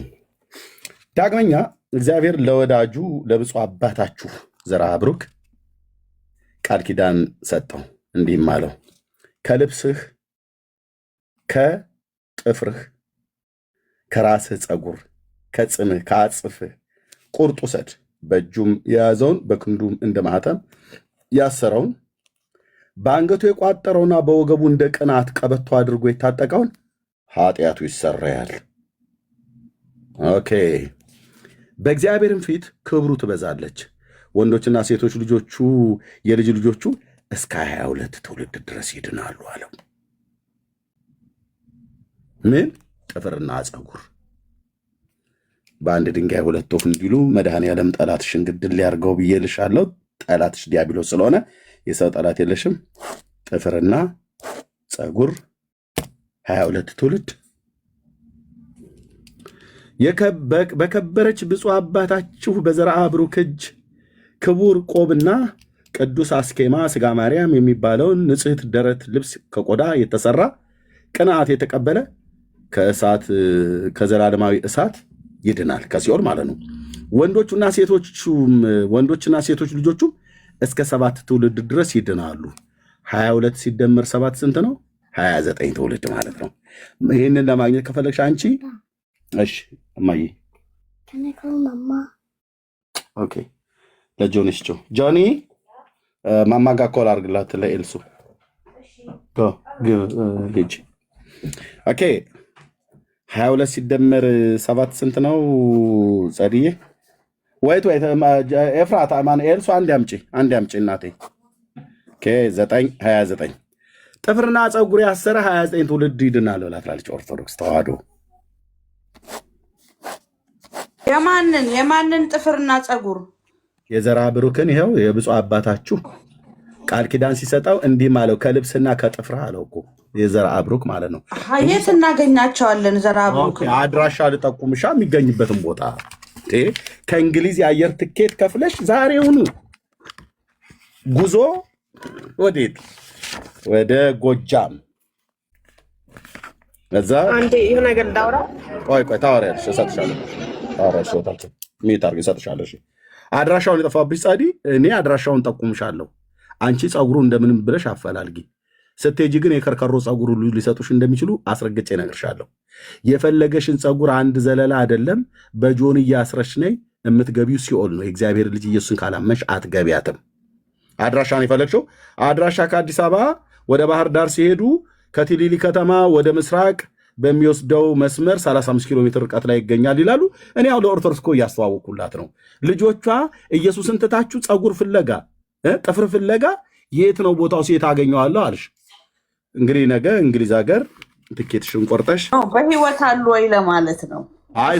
ዳግመኛ እግዚአብሔር ለወዳጁ ለብፁዕ አባታችሁ ዘርዓ ብሩክ ቃል ኪዳን ሰጠው፣ እንዲህም አለው፣ ከልብስህ፣ ከጥፍርህ፣ ከራስህ ፀጉር፣ ከጽምህ፣ ከአጽፍህ ቁርጥ ውሰድ፣ በእጁም የያዘውን በክንዱም እንደ ማኅተም ያሰረውን በአንገቱ የቋጠረውና በወገቡ እንደ ቅንዓት ቀበቶ አድርጎ የታጠቀውን ኃጢአቱ ይሰረያል። ኦኬ በእግዚአብሔርም ፊት ክብሩ ትበዛለች። ወንዶችና ሴቶች ልጆቹ የልጅ ልጆቹ እስከ 22 ትውልድ ድረስ ይድናሉ አለው። ምን? ጥፍርና ፀጉር በአንድ ድንጋይ ሁለት ወፍ እንዲሉ መድኃኔዓለም ጠላትሽን ግድል ሊያርገው ብዬልሻለሁ። ጠላትሽ ዲያብሎስ ስለሆነ የሰው ጠላት የለሽም። ጥፍርና ፀጉር 22 ትውልድ በከበረች ብፁዕ አባታችሁ በዘርዓ ብሩክ እጅ ክቡር ቆብና ቅዱስ አስኬማ ስጋ ማርያም የሚባለውን ንጽሕት ደረት ልብስ ከቆዳ የተሰራ ቅንዓት የተቀበለ ከእሳት ከዘላለማዊ እሳት ይድናል፣ ከሲኦል ማለት ነው። ወንዶችና ሴቶች ልጆቹም እስከ 7 ትውልድ ድረስ ይድናሉ። 22 ሲደመር 7 ስንት ነው? 29 ትውልድ ማለት ነው። ይህንን ለማግኘት ከፈለግሽ አንቺ እሺ እማዬ ኦኬ ለጆኒ ስጪው። ጆኒ ማማ ጋር ኮል አድርግላት ለኤልሱ ሂጂ። ኦኬ 22 ሲደመር 7 ስንት ነው ጸድዬ? ወይት ኤፍራታ ማን ኤልሱ አንድ ያምጪ እናቴ። ኦኬ 9 29 ጥፍርና ፀጉር ያሰረ 29 ትውልድ ይድናል ብላ ትላለች ኦርቶዶክስ ተዋህዶ። የማንን ጥፍርና ፀጉር? የዘራ ብሩክን ይኸው የብፁዕ አባታችሁ ቃል ኪዳን ሲሰጠው እንዲህ ማለው ከልብስና ከጥፍር አለው እኮ የዘራ ብሩክ ማለት ነው። የት እናገኛቸዋለን? ዘራ ብሩክ አድራሻ ልጠቁምሻ የሚገኝበትን ቦታ ከእንግሊዝ የአየር ትኬት ከፍለሽ ዛሬውኑ ጉዞ ወዴት? ወደ ጎጃም። እዛ አንዴ ይሄ ነገር ዳውራ ቆይ ታወሪያለሽ፣ እሰጥሻለሁ። ታወሪያለሽ ወጣችሁ ሚታርግ እሰጥሻለሁ። አድራሻውን የጠፋብሽ ጻዲ፣ እኔ አድራሻውን ጠቁምሻለሁ። አንቺ ፀጉሩ እንደምንም ብለሽ አፈላልጊ። ስትሄጂ ግን የከርከሮ ፀጉር ሁሉ ሊሰጡሽ እንደሚችሉ አስረግጬ እነግርሻለሁ። የፈለገሽን ፀጉር አንድ ዘለላ አይደለም በጆንያ አስረሽ ነይ፣ የምትገቢው ሲኦል ነው። የእግዚአብሔር ልጅ ኢየሱስን ካላመንሽ አትገቢያትም። አድራሻን የፈለግሽው አድራሻ ከአዲስ አበባ ወደ ባህር ዳር ሲሄዱ ከቲሊሊ ከተማ ወደ ምስራቅ በሚወስደው መስመር 35 ኪሎ ሜትር ርቀት ላይ ይገኛል ይላሉ። እኔ ያው ለኦርቶዶክስ እኮ እያስተዋወቁላት ነው። ልጆቿ ኢየሱስን ትታችሁ ፀጉር ፍለጋ ጥፍር ፍለጋ የት ነው ቦታው? ሴት አገኘዋለሁ አልሽ። እንግዲህ ነገ እንግሊዝ ሀገር ትኬትሽን ቆርጠሽ በህይወት አሉ ወይ ለማለት ነው። አይ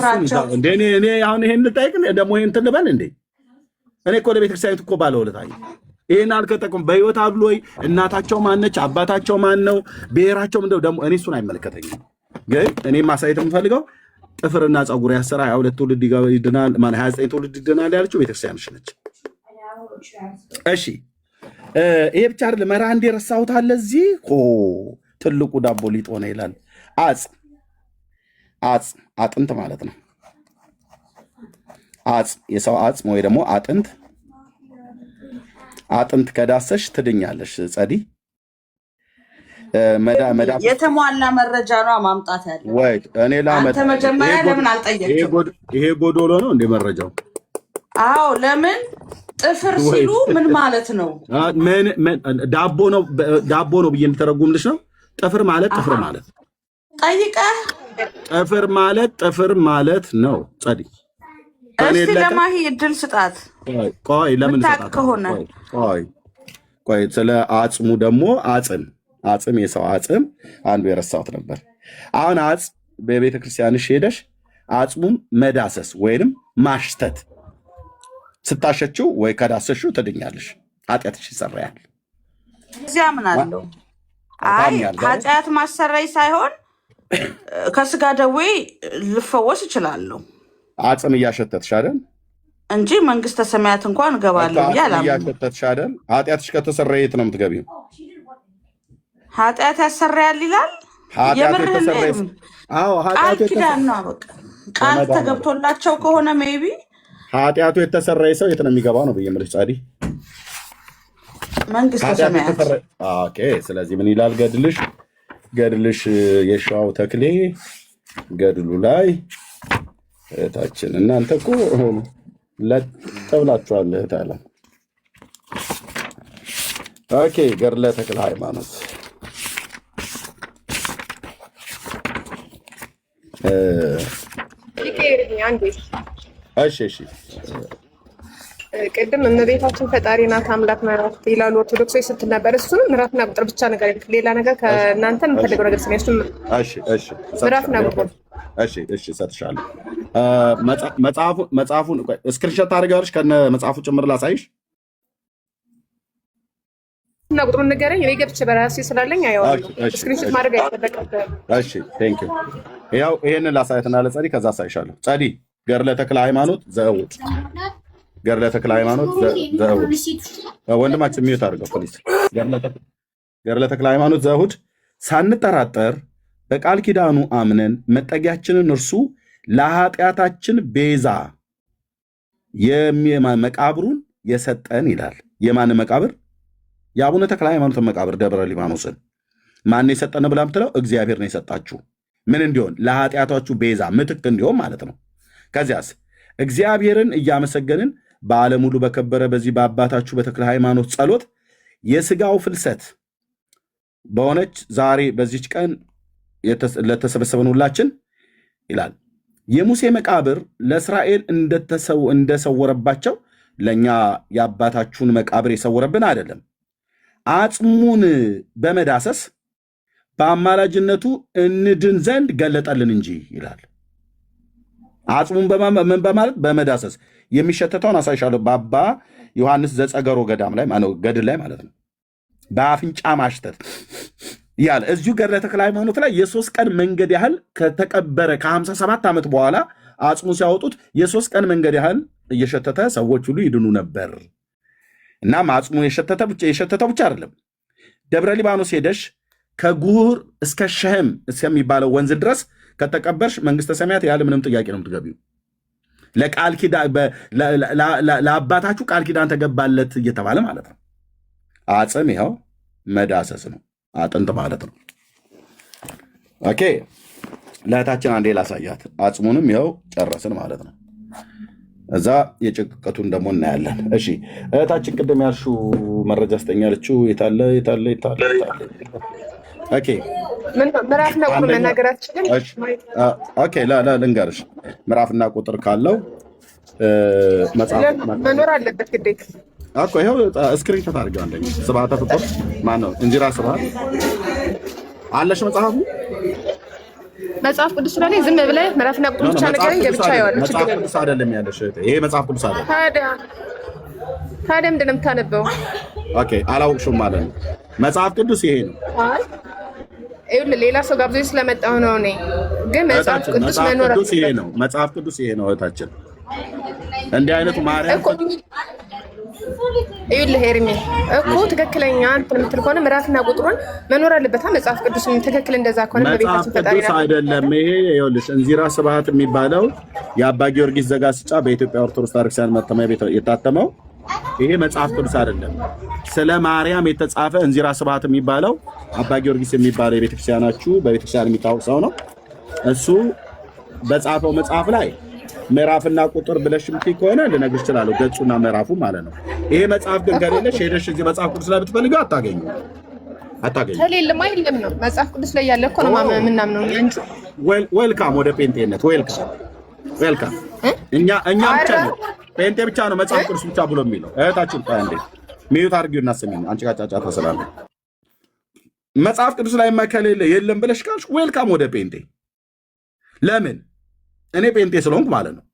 እኔ አሁን ይሄን ልጠይቅ ደግሞ ይሄን እንትን ልበል እንዴ? እኔ እኮ ለቤተክርስቲያኒቱ እኮ ባለውለታዬ ይሄን አልከጠቁም። በህይወት አሉ ወይ? እናታቸው ማነች? አባታቸው ማን ነው? ብሔራቸው ምንድነው? ደግሞ እኔ እሱን አይመለከተኝም። ግን እኔ ማሳየት የምፈልገው ጥፍርና ፀጉር ያሰራ 22 ትውልድ ይድናል፣ 29 ትውልድ ይድናል ያለችው ቤተክርስቲያንሽ ነች። እሺ ይሄ ብቻ አይደለም። መራ እንደ ረሳሁት አለ እዚህ ትልቁ ዳቦ ሊጥ ሆነ ይላል። አጥንት ማለት ነው። የሰው አጽም ወይ ደግሞ አጥንት ከዳሰሽ ትድኛለሽ። ጸዲ የተሟላ መረጃ ነው ማምጣት ያለው ወይ? እኔ አንተ መጀመሪያ ለምን አልጠየቅም? ይሄ ጎዶሎ ነው እንደ መረጃው። አዎ ለምን ጥፍር ሲሉ ምን ማለት ነው? ዳቦ ነው ብዬ እንድተረጉምልሽ ነው። ጥፍር ማለት ጠይቀህ ጥፍር ማለት ነው። ጸዲ እስቲ ለማሂ እድል ስጣት። ቆይ ለምን ስጣት ከሆነ ቆይ ስለ አጽሙ ደግሞ አጽም የሰው አጽም አንዱ የረሳሁት ነበር። አሁን በቤተ ክርስቲያንሽ ሄደሽ አጽሙን መዳሰስ ወይንም ማሽተት ስታሸችው ወይ ከዳሰሽው ትድኛለሽ። ኃጢአትሽ ይሰራያል። እዚያ ምን አለው? አይ ኃጢአት ማሰረይ ሳይሆን ከስጋ ደዌ ልፈወስ እችላለሁ። አጽም እያሸተትሽ አይደል እንጂ መንግስተ ሰማያት እንኳን እገባለሁ ያላም እያሸተትሽ አይደል? ኃጢአትሽ ከተሰረየ የት ነው የምትገቢው? ኃጢአት ያሰራያል ይላል። ቃል ኪዳን ነው። በቃ ቃል ተገብቶላቸው ከሆነ ሜቢ ኃጢአቱ የተሰረየ ሰው የት ነው የሚገባው ነው ብዬ የምልሽ ጻዲ፣ መንግስተ ሰማያት። ኦኬ ስለዚህ ምን ይላል ገድልሽ የሸዋው ተክሌ ገድሉ ላይ እህታችን እናንተ እኮ ለጠብላችኋል እህታለ። ኦኬ ገድለ ተክለ ሃይማኖት እሺ ቅድም እመቤታችን ፈጣሪ ናት አምላክ ናት ይላሉ ኦርቶዶክሶች ስትል ነበር። እሱንም ምዕራፍና ቁጥር ብቻ ነገር ሌላ ነገር ከእናንተ የምፈልገው ነገር ስለ እሱም ምዕራፍና ቁጥር እሺ እሰጥሻለሁ። መጽሐፉን ስክሪንሾት ታደርጊዋለሽ ከነ መጽሐፉ ጭምር ላሳይሽ እና ቁጥሩን ንገረኝ። እኔ ገብቼ በራሴ ስላለኝ አየዋለሁ። ስክሪንሾት ማድረግ አይጠበቅብህም። እሺ ቴንክ ዩ። ያው ይሄንን ላሳየትና ለጸዲ ከዛ አሳይሻለሁ። ጸዲ ገድለ ተክለ ሃይማኖት ዘእሑድ ገድለ ተክለ ሃይማኖት ዘእሑድ ወንድማችን ሚዩት አድርገው ፕሊዝ። ገድለ ተክለ ሃይማኖት ዘእሑድ ሳንጠራጠር በቃል ኪዳኑ አምነን መጠጊያችንን እርሱ ለኃጢአታችን ቤዛ መቃብሩን የሰጠን ይላል። የማን መቃብር? የአቡነ ተክለ ሃይማኖትን መቃብር ደብረ ሊባኖስን ማን የሰጠን ብላ ምትለው? እግዚአብሔር ነው የሰጣችሁ። ምን እንዲሆን? ለኃጢአታችሁ ቤዛ ምትክ እንዲሆን ማለት ነው። ከዚያስ እግዚአብሔርን እያመሰገንን በዓለም ሁሉ በከበረ በዚህ በአባታችሁ በተክለ ሃይማኖት ጸሎት የስጋው ፍልሰት በሆነች ዛሬ በዚች ቀን ለተሰበሰበን ሁላችን ይላል የሙሴ መቃብር ለእስራኤል እንደሰወረባቸው ለእኛ የአባታችሁን መቃብር የሰወረብን አይደለም፣ አጽሙን በመዳሰስ በአማላጅነቱ እንድን ዘንድ ገለጠልን እንጂ ይላል። አጽሙን ምን በማለት በመዳሰስ የሚሸተተውን አሳይሻለሁ። በአባ ዮሐንስ ዘጸገሮ ገዳም ላይ ገድል ላይ ማለት ነው። በአፍንጫ ማሽተት ያለ እዚሁ ገድለ ተክለ ሃይማኖት ላይ የ3 ቀን መንገድ ያህል ከተቀበረ ከ57 ዓመት በኋላ አጽሙ ሲያወጡት የ3 ቀን መንገድ ያህል እየሸተተ ሰዎች ሁሉ ይድኑ ነበር። እናም አጽሙ የሸተተው ብቻ አይደለም። ደብረ ሊባኖስ ሄደሽ ከጉር እስከ ሸህም እስከሚባለው ወንዝ ድረስ ከተቀበርሽ መንግስተ ሰማያት ያለ ምንም ጥያቄ ነው የምትገቢው። ለቃል ኪዳን ለአባታችሁ ቃል ኪዳን ተገባለት እየተባለ ማለት ነው። አጽም ይኸው መዳሰስ ነው፣ አጥንት ማለት ነው። ኦኬ ለእህታችን አንዴ ላሳያት። አጽሙንም ይኸው ጨረስን ማለት ነው። እዛ የጭቅቀቱን ደግሞ እናያለን። እሺ እህታችን ቅድም ያልሽው መረጃ ስተኛለችው የታለ? ኦኬ ምዕራፍና ቁጥር መናገር አትችልም? ኦኬ ልንገርሽ፣ ምዕራፍና ቁጥር ካለው መጽሐፍ መኖር አለበት ግዴታ እኮ። ይኸው ስክሪንሾት አድርገው አንደኛ ስብሐተ ፍቁር ማን ነው? እንዚራ ስብሐት አለሽ መጽሐፍ ቅዱስ ላይ ዝም ብለህ ምዕራፍና ቁጥር ብቻ ነገረኝ ገብቻ ያዋለሁ። መጽሐፍ ቅዱስ አይደለም ያለሽ ይሄ መጽሐፍ ቅዱስ አይደለም። ታዲያ ምንድን ነው የምታነበው? ኦኬ አላውቅሽም ማለት ነው። መጽሐፍ ቅዱስ ይሄ ነው። ይኸውልህ ሌላ ሰው ጋብዞ ስለመጣሁ ነው። እኔ ግን መጽሐፍ ቅዱስ መኖር ይሄ ነው። መጽሐፍ ቅዱስ ይሄ ነው። እህታችን እንዲህ አይነቱ ማርያም ይኸውልህ ኤርሚ እኮ ትክክለኛ እንትን የምትል ከሆነ ምዕራፍና ቁጥሩን መኖር አለበት። መጽሐፍ ቅዱስ ትክክል እንደዛ ከሆነ መጽሐፍ ቅዱስ አይደለም ይሄ። ይኸውልሽ እንዚራ ስብሐት የሚባለው የአባ ጊዮርጊስ ዘጋስጫ በኢትዮጵያ ኦርቶዶክስ ታሪክሲያን መተሚያ ቤት የታተመው ይሄ መጽሐፍ ቅዱስ አይደለም። ስለ ማርያም የተጻፈ እንዚራ ስብሐት የሚባለው አባ ጊዮርጊስ የሚባለው የቤተክርስቲያናችሁ በቤተክርስቲያን የሚታወቅ ሰው ነው። እሱ በጻፈው መጽሐፍ ላይ ምዕራፍና ቁጥር ብለሽ ምትይ ከሆነ ልነግርሽ እችላለሁ፣ ገጹና ምዕራፉ ማለት ነው። ይሄ መጽሐፍ ግን ከሌለሽ ሄደሽ እዚህ መጽሐፍ ቅዱስ ላይ ብትፈልጊው አታገኙ። ከሌለም አይደለም ነው መጽሐፍ ቅዱስ ላይ ያለ እኮ ነው የምናምነው እንጂ። ዌልካም ወደ ጴንጤነት ዌልካም። እኛ ብቻ ነው ጴንጤ ብቻ ነው መጽሐፍ ቅዱስ ብቻ ብሎ የሚለው። እህታችን እንዴ ሚዩት አድርጊው እና ስሚኝ። አንቺ ጋጫጫ ተሰላለ መጽሐፍ ቅዱስ ላይ ከሌለ የለም ብለሽ ካልሽ ዌልካም ወደ ጴንጤ። ለምን? እኔ ጴንጤ ስለሆንኩ ማለት ነው።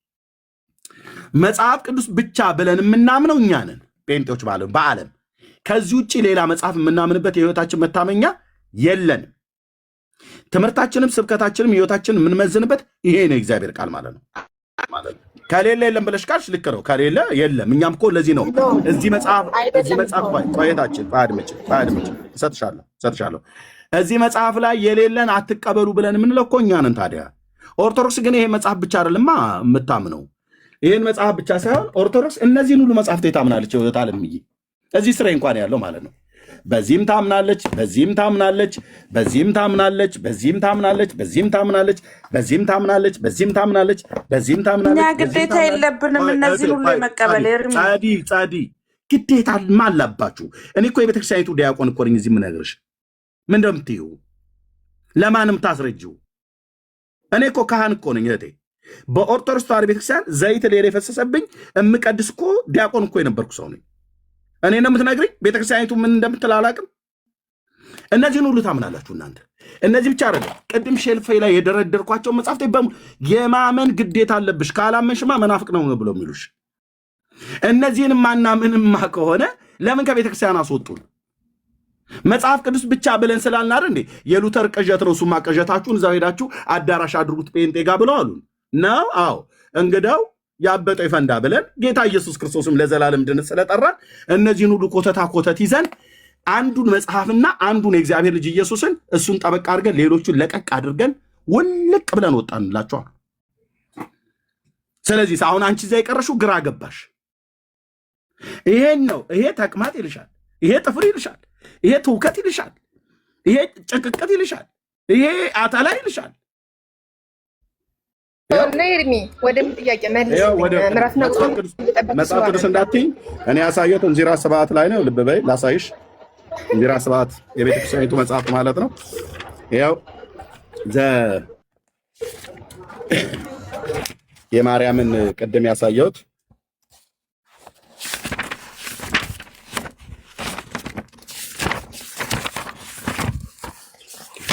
መጽሐፍ ቅዱስ ብቻ ብለን የምናምነው እኛ ነን ጴንጤዎች ማለት ነው በዓለም። ከዚህ ውጭ ሌላ መጽሐፍ የምናምንበት የህይወታችን መታመኛ የለንም። ትምህርታችንም ስብከታችንም ህይወታችንን የምንመዝንበት ይሄ ነው እግዚአብሔር ቃል ማለት ነው። ከሌለ የለም ብለሽ ካልሽ ልክ ነው። ከሌለ የለም። እኛም እኮ ለዚህ ነው እዚህ መጽሐፍ ቆየታችን እሰጥሻለሁ እዚህ መጽሐፍ ላይ የሌለን አትቀበሉ ብለን የምንለው እኮ እኛ ነን። ታዲያ ኦርቶዶክስ ግን ይሄ መጽሐፍ ብቻ አይደለማ የምታምነው። ይህን መጽሐፍ ብቻ ሳይሆን ኦርቶዶክስ እነዚህን ሁሉ መጽሐፍት ታምናለች። ህይወት አለምዬ እዚህ ስራ እንኳን ያለው ማለት ነው። በዚህም ታምናለች፣ በዚህም ታምናለች፣ በዚህም ታምናለች፣ በዚህም ታምናለች፣ በዚህም ታምናለች፣ በዚህም ታምናለች፣ በዚህም ታምናለች፣ በዚህም ታምናለች። እኛ ግዴታ የለብንም እነዚህን ሁሉ የመቀበል። ጻዲ ግዴታ አለባችሁ። እኔ እኮ የቤተክርስቲያኒቱ ዲያቆን እኮ ነኝ። እዚህ የምነግርሽ ምን እንደምትይው ለማንም ታስረጂው። እኔ እኮ ካህን እኮ ነኝ እህቴ። በኦርቶዶክስ ተዋሕዶ ቤተክርስቲያን ዘይት ሌላ የፈሰሰብኝ እምቀድስ እኮ ዲያቆን እኮ የነበርኩ ሰው ነኝ። እኔ ነው የምትነግሪኝ ቤተክርስቲያኒቱ ምን እንደምትል አላውቅም። እነዚህን ሁሉ ታምናላችሁ እናንተ። እነዚህ ብቻ አይደለም፣ ቅድም ሼልፌ ላይ የደረደርኳቸው መጽሐፍት በሙሉ የማመን ግዴታ አለብሽ፣ ካላመንሽማ መናፍቅ ነው ብሎ የሚሉሽ እነዚህን ማናምንማ ከሆነ ለምን ከቤተክርስቲያን አስወጡን? መጽሐፍ ቅዱስ ብቻ ብለን ስላልን አይደል እንዴ? የሉተር ቅዠት ነው እሱማ። ቅዠታችሁን እዛው ሄዳችሁ አዳራሽ አድርጉት ጴንጤ ጋር ብለው አሉን ነው። አዎ እንግዳው ያበጠው ይፈንዳ ብለን ጌታ ኢየሱስ ክርስቶስም ለዘላለም ድነት ስለጠራን እነዚህን ሁሉ ኮተት ይዘን አንዱን መጽሐፍና አንዱን የእግዚአብሔር ልጅ ኢየሱስን እሱን ጠበቅ አድርገን ሌሎቹን ለቀቅ አድርገን ውልቅ ብለን ወጣንላቸዋል። ስለዚህ አሁን አንቺ እዛ የቀረሽው ግራ ገባሽ። ይሄን ነው ይሄ ተቅማጥ ይልሻል። ይሄ ጥፍር ይልሻል፣ ይሄ ትውከት ይልሻል፣ ይሄ ጭቅቅት ይልሻል፣ ይሄ አታላ ይልሻል። ኤርሚ ወደ ጥያቄ መልስ። መጽሐፍ ቅዱስ እንዳትይኝ እኔ ያሳየሁት እንዚራ ስብሐት ላይ ነው። ልብ በይ ላሳይሽ። እንዚራ ስብሐት የቤተክርስቲያኒቱ መጽሐፍ ማለት ነው። ያው የማርያምን ቅድም ያሳየሁት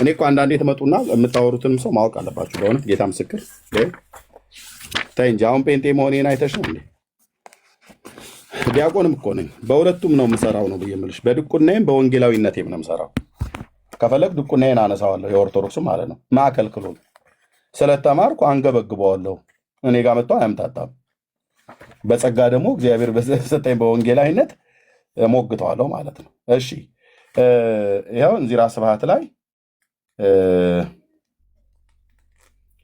እኔ እኮ አንዳንዴ ትመጡና የምታወሩትንም ሰው ማወቅ አለባችሁ። በእውነት ጌታ ምስክር ተይ እንጂ አሁን ጴንጤ መሆኔን አይተሽ ነው እንዴ? ዲያቆንም እኮ ነኝ። በሁለቱም ነው የምሰራው ነው ብዬ የምልሽ። በድቁናዬም በወንጌላዊነቴም ነው የምሰራው። ከፈለግ ድቁናዬን አነሳዋለሁ፣ የኦርቶዶክሱ ማለት ነው። ማከልክሉ ስለተማርኩ አንገበግበዋለሁ። እኔ ጋር መጥቶ አያምታታም። በጸጋ ደግሞ እግዚአብሔር በሰጠኝ በወንጌላዊነት ሞግተዋለሁ ማለት ነው። እሺ ይኸው እንዚራ ስብሐት ላይ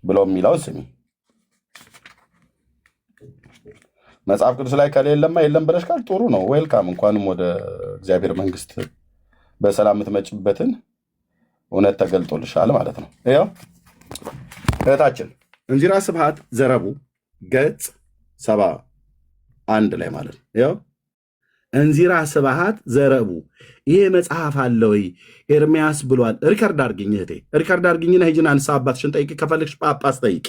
ብሎ የሚለው ስሚ። መጽሐፍ ቅዱስ ላይ ከሌለማ የለም ብለሽ ካል ጥሩ ነው። ዌልካም፣ እንኳንም ወደ እግዚአብሔር መንግስት በሰላም የምትመጭበትን እውነት ተገልጦልሻል ማለት ነው። ያው እህታችን እንዚራ ስብሐት ዘረቡ ገጽ 71 ላይ ማለት ነው። ያው እንዚራ ስብሐት ዘረቡ ይሄ መጽሐፍ አለ ወይ? ኤርሚያስ ብሏል። ሪከርድ አድርጊኝ እህቴ፣ ሪከርድ አድርጊኝና ሂጂና አንሳ አባትሽን ጠይቂ። ከፈለግሽ ጳጳስ ጠይቂ፣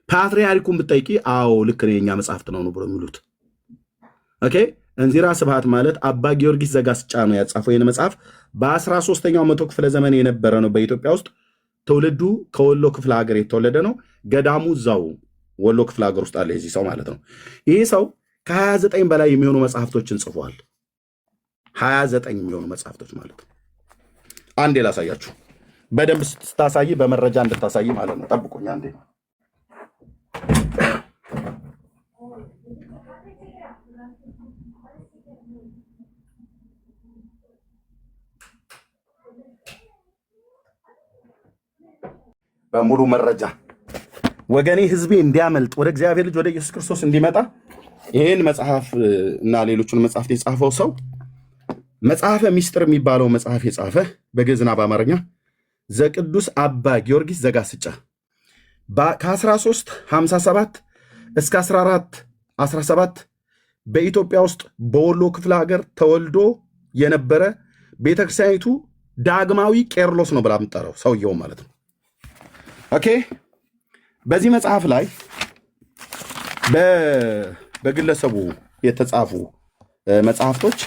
ፓትርያርኩን ብትጠይቂ አዎ ልክ ነው የኛ መጽሐፍት ነው ብሎ የሚሉት። ኦኬ እንዚራ ስብሐት ማለት አባ ጊዮርጊስ ዘጋስጫ ነው ያጻፈው። ይህን መጽሐፍ በ13ኛው መቶ ክፍለ ዘመን የነበረ ነው። በኢትዮጵያ ውስጥ ትውልዱ ከወሎ ክፍለ ሀገር የተወለደ ነው። ገዳሙ እዛው ወሎ ክፍለ ሀገር ውስጥ አለ የዚህ ሰው ማለት ነው። ይህ ሰው ከ29 በላይ የሚሆኑ መጽሐፍቶችን ጽፏል። 29 የሚሆኑ መጽሐፍቶች ማለት ነው። አንዴ ላሳያችሁ፣ በደንብ ስታሳይ በመረጃ እንድታሳይ ማለት ነው። ጠብቁኝ አንዴ። በሙሉ መረጃ ወገኔ ህዝቤ እንዲያመልጥ ወደ እግዚአብሔር ልጅ ወደ ኢየሱስ ክርስቶስ እንዲመጣ ይህን መጽሐፍ እና ሌሎቹን መጽሐፍት የጻፈው ሰው መጽሐፈ ሚስጥር የሚባለው መጽሐፍ የጻፈ በግዕዝና በአማርኛ ዘቅዱስ አባ ጊዮርጊስ ዘጋስጫ ከ1357 እስከ 1417 በኢትዮጵያ ውስጥ በወሎ ክፍለ ሀገር ተወልዶ የነበረ ቤተክርስቲያኒቱ ዳግማዊ ቄርሎስ ነው ብላ የምጠራው ሰውየው ማለት ነው። ኦኬ በዚህ መጽሐፍ ላይ በግለሰቡ የተጻፉ መጽሐፍቶች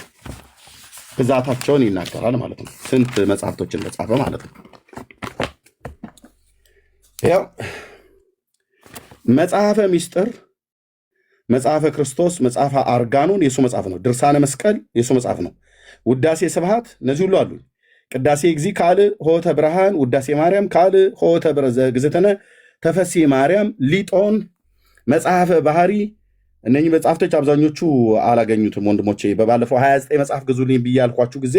ብዛታቸውን ይናገራል ማለት ነው። ስንት መጽሐፍቶችን እንደጻፈ ማለት ነው። ያው መጽሐፈ ሚስጥር፣ መጽሐፈ ክርስቶስ፣ መጽሐፈ አርጋኖን የሱ መጽሐፍ ነው። ድርሳነ መስቀል የሱ መጽሐፍ ነው። ውዳሴ ስብሐት እነዚህ ሁሉ አሉ። ቅዳሴ እግዚእ ካልዕ ሆተ ብርሃን፣ ውዳሴ ማርያም ካልዕ ሆተ ግዝእትነ፣ ተፈሲ ማርያም፣ ሊጦን፣ መጽሐፈ ባህሪ። እነኚህ መጽሐፍቶች አብዛኞቹ አላገኙትም ወንድሞቼ። በባለፈው 29 መጽሐፍ ግዙልኝ ብዬ ያልኳችሁ ጊዜ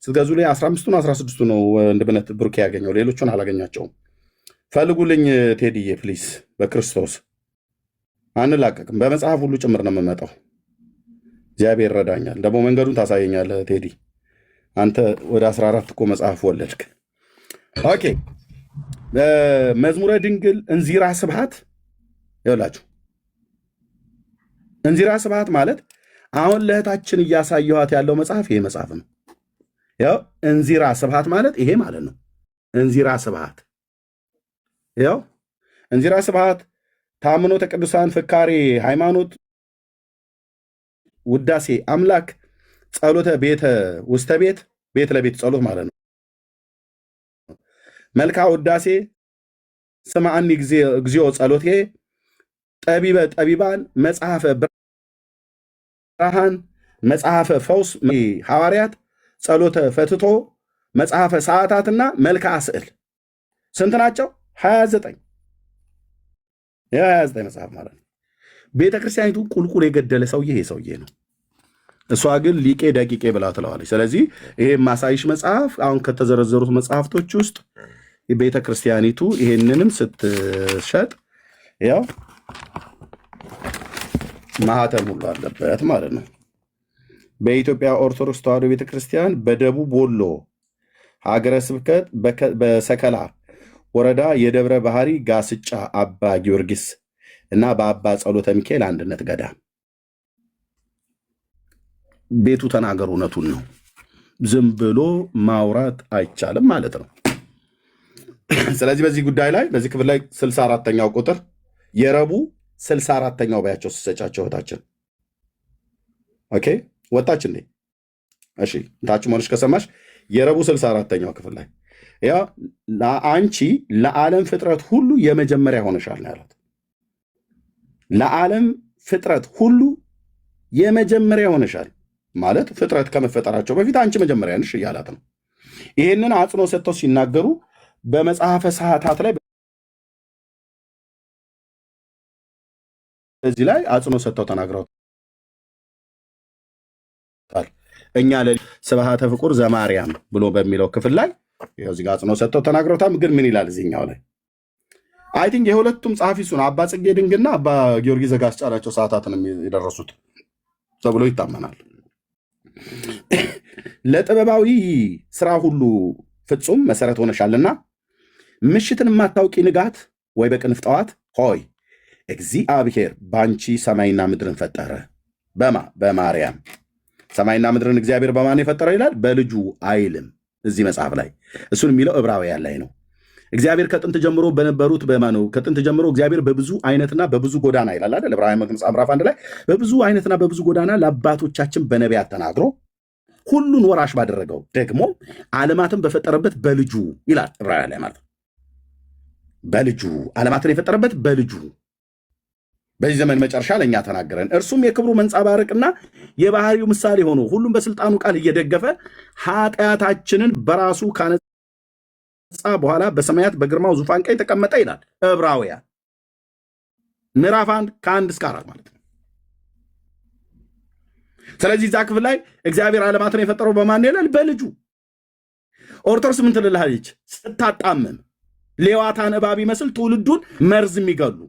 ስትገዙልኝ 15ቱን 16ቱ ነው ወንድምነት ብሩኬ ያገኘው። ሌሎቹን አላገኛቸውም። ፈልጉልኝ ቴዲዬ ፕሊስ። በክርስቶስ አንላቀቅም። በመጽሐፍ ሁሉ ጭምር ነው የምመጣው። እግዚአብሔር ረዳኛል። ደግሞ መንገዱን ታሳየኛለህ ቴዲ። አንተ ወደ 14 እኮ መጽሐፍ ወለድክ። ኦኬ መዝሙረ ድንግል እንዚራ ስብሐት ይኸውላችሁ። እንዚራ ስብሐት ማለት አሁን ለእህታችን እያሳየኋት ያለው መጽሐፍ ይሄ መጽሐፍ ነው። ያው እንዚራ ስብሐት ማለት ይሄ ማለት ነው። እንዚራ ስብሐት ያው እንዚራ ስብሐት ታምኖተ ቅዱሳን፣ ፍካሬ ሃይማኖት፣ ውዳሴ አምላክ፣ ጸሎተ ቤተ ውስተ ቤት፣ ቤት ለቤት ጸሎት ማለት ነው። መልካ ውዳሴ፣ ስምዐኒ እግዚኦ ጸሎቴ፣ ጠቢበ ጠቢባን፣ መጽሐፈ ብርሃን፣ መጽሐፈ ፈውስ ሐዋርያት፣ ጸሎተ ፈትቶ፣ መጽሐፈ ሰዓታትና መልክዓ ስዕል ስንት ናቸው? 29 የ29 መጽሐፍ ማለት ነው። ቤተ ክርስቲያኒቱ ቁልቁል የገደለ ሰውዬ ይሄ ሰውዬ ነው። እሷ ግን ሊቄ ደቂቄ ብላ ትለዋለች። ስለዚህ ይሄ ማሳይሽ መጽሐፍ አሁን ከተዘረዘሩት መጽሐፍቶች ውስጥ ቤተ ክርስቲያኒቱ ይሄንንም ስትሸጥ ያው ማህተም ሁሉ አለበት ማለት ነው። በኢትዮጵያ ኦርቶዶክስ ተዋሕዶ ቤተክርስቲያን በደቡብ ወሎ ሀገረ ስብከት በሰከላ ወረዳ የደብረ ባህሪ ጋስጫ አባ ጊዮርጊስ እና በአባ ጸሎተ ሚካኤል አንድነት ገዳም ቤቱ ተናገሩ። እውነቱን ነው። ዝም ብሎ ማውራት አይቻልም ማለት ነው። ስለዚህ በዚህ ጉዳይ ላይ በዚህ ክፍል ላይ 64ኛው ቁጥር የረቡዕ 64ኛው በያቸው ስሰጫቸው እህታችን ኦኬ ወጣች እንዴ? እሺ ታች ሆነሽ ከሰማሽ የረቡዕ 64ኛው ክፍል ላይ ያ አንቺ ለዓለም ፍጥረት ሁሉ የመጀመሪያ ሆነሻል ነው ያላት። ለዓለም ፍጥረት ሁሉ የመጀመሪያ ሆነሻል ማለት ፍጥረት ከመፈጠራቸው በፊት አንቺ መጀመሪያ ነሽ እያላት ነው። ይህንን አጽንኦ ሰጥተው ሲናገሩ በመጽሐፈ ሰዓታት ላይ እዚህ ላይ አጽንኦ ሰጥተው ተናግረዋል። እኛ ስብሐተ ፍቁር ዘማርያም ብሎ በሚለው ክፍል ላይ እዚህ ጋር አጽንኦ ሰጥተው ተናግረውታል። ግን ምን ይላል እዚህኛው ላይ? አይ ቲንክ የሁለቱም ጸሐፊ እሱ ነው። አባ ጽጌ ድንግልና አባ ጊዮርጊስ ዘጋስጫ ናቸው ሰዓታትን የደረሱት ተብሎ ይታመናል። ለጥበባዊ ስራ ሁሉ ፍጹም መሰረት ሆነሻልና ምሽትን የማታውቂ ንጋት ወይ በቅንፍ ጠዋት ሆይ እግዚአብሔር በአንቺ ሰማይና ምድርን ፈጠረ። በማርያም ሰማይና ምድርን እግዚአብሔር በማን የፈጠረ ይላል? በልጁ አይልም እዚህ መጽሐፍ ላይ። እሱን የሚለው ዕብራውያን ላይ ነው። እግዚአብሔር ከጥንት ጀምሮ በነበሩት በማነው ከጥንት ጀምሮ እግዚአብሔር በብዙ አይነትና በብዙ ጎዳና ይላል አይደል? ዕብራውያን ምዕራፍ 1 ላይ በብዙ አይነትና በብዙ ጎዳና ለአባቶቻችን በነቢያት ተናግሮ ሁሉን ወራሽ ባደረገው ደግሞ ዓለማትን በፈጠረበት በልጁ ይላል ዕብራውያን ላይ ማለት ነው። በልጁ ዓለማትን የፈጠረበት በልጁ በዚህ ዘመን መጨረሻ ለእኛ ተናገረን። እርሱም የክብሩ መንጸባረቅና የባህሪው ምሳሌ ሆኖ ሁሉም በስልጣኑ ቃል እየደገፈ ኃጢአታችንን በራሱ ካነጻ በኋላ በሰማያት በግርማው ዙፋን ቀኝ ተቀመጠ ይላል ዕብራውያን ምዕራፍ 1 ከ1 እስከ 4 ማለት ነው። ስለዚህ እዛ ክፍል ላይ እግዚአብሔር ዓለማትን የፈጠረው በማን ይላል? በልጁ። ኦርቶዶክስ ምን ትልልሃለች? ስታጣምም ሌዋታን እባብ ይመስል ትውልዱን መርዝ የሚገሉ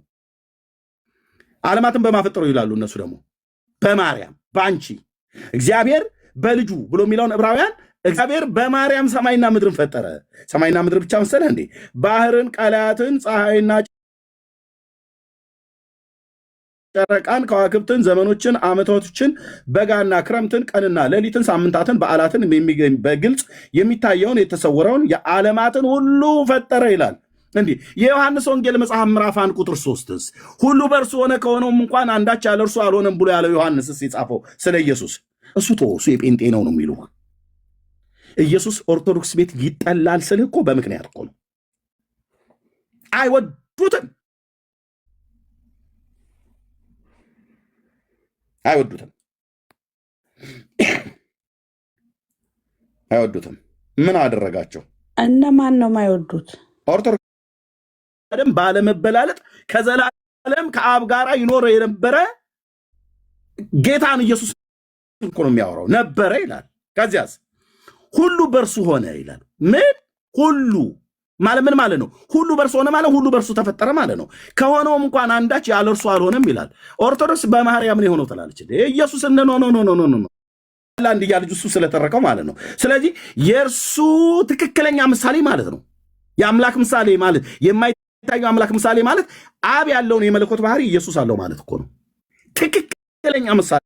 ዓለማትን በማፈጠሩ ይላሉ። እነሱ ደግሞ በማርያም በአንቺ እግዚአብሔር በልጁ ብሎ የሚለውን ዕብራውያን እግዚአብሔር በማርያም ሰማይና ምድርን ፈጠረ። ሰማይና ምድር ብቻ መሰለህ እንዴ? ባህርን፣ ቀላያትን፣ ፀሐይና ጨረቃን፣ ከዋክብትን፣ ዘመኖችን፣ ዓመታቶችን፣ በጋና ክረምትን፣ ቀንና ሌሊትን፣ ሳምንታትን፣ በዓላትን በግልጽ የሚታየውን የተሰወረውን የዓለማትን ሁሉ ፈጠረ ይላል። እንዲህ የዮሐንስ ወንጌል መጽሐፍ ምዕራፍ 1 ቁጥር 3ስ ሁሉ በእርሱ ሆነ ከሆነውም እንኳን አንዳች ያለ እርሱ አልሆነም ብሎ ያለው ዮሐንስስ የጻፈው ስለ ኢየሱስ እሱ እሱ የጴንጤ ነው የሚሉ ኢየሱስ ኦርቶዶክስ ቤት ይጠላል ስልህ እኮ በምክንያት እኮ ነው። አይወዱትም አይወዱትም። ምን አደረጋቸው? እነማን ነው የማይወዱት? ኦርቶዶክስ ባለመበላለጥ ከዘላለም ከአብ ጋር ይኖር የነበረ ጌታን ኢየሱስ እኮ ነው የሚያወራው። ነበረ ይላል። ከዚያስ ሁሉ በእርሱ ሆነ ይላል። ምን ሁሉ ማለት ምን ማለት ነው? ሁሉ በእርሱ ሆነ ማለት ሁሉ በእርሱ ተፈጠረ ማለት ነው። ከሆነውም እንኳን አንዳች ያለ እርሱ አልሆነም ይላል። ኦርቶዶክስ በማርያም ነው የሆነው ትላለች። ኢየሱስ ኖ አንድያ ልጁ እሱ ስለተረከው ማለት ነው። ስለዚህ የእርሱ ትክክለኛ ምሳሌ ማለት ነው። የአምላክ ምሳሌ ማለት የማይታየው አምላክ ምሳሌ ማለት አብ ያለውን የመለኮት ባህሪ ኢየሱስ አለው ማለት እኮ ነው። ትክክለኛ ምሳሌ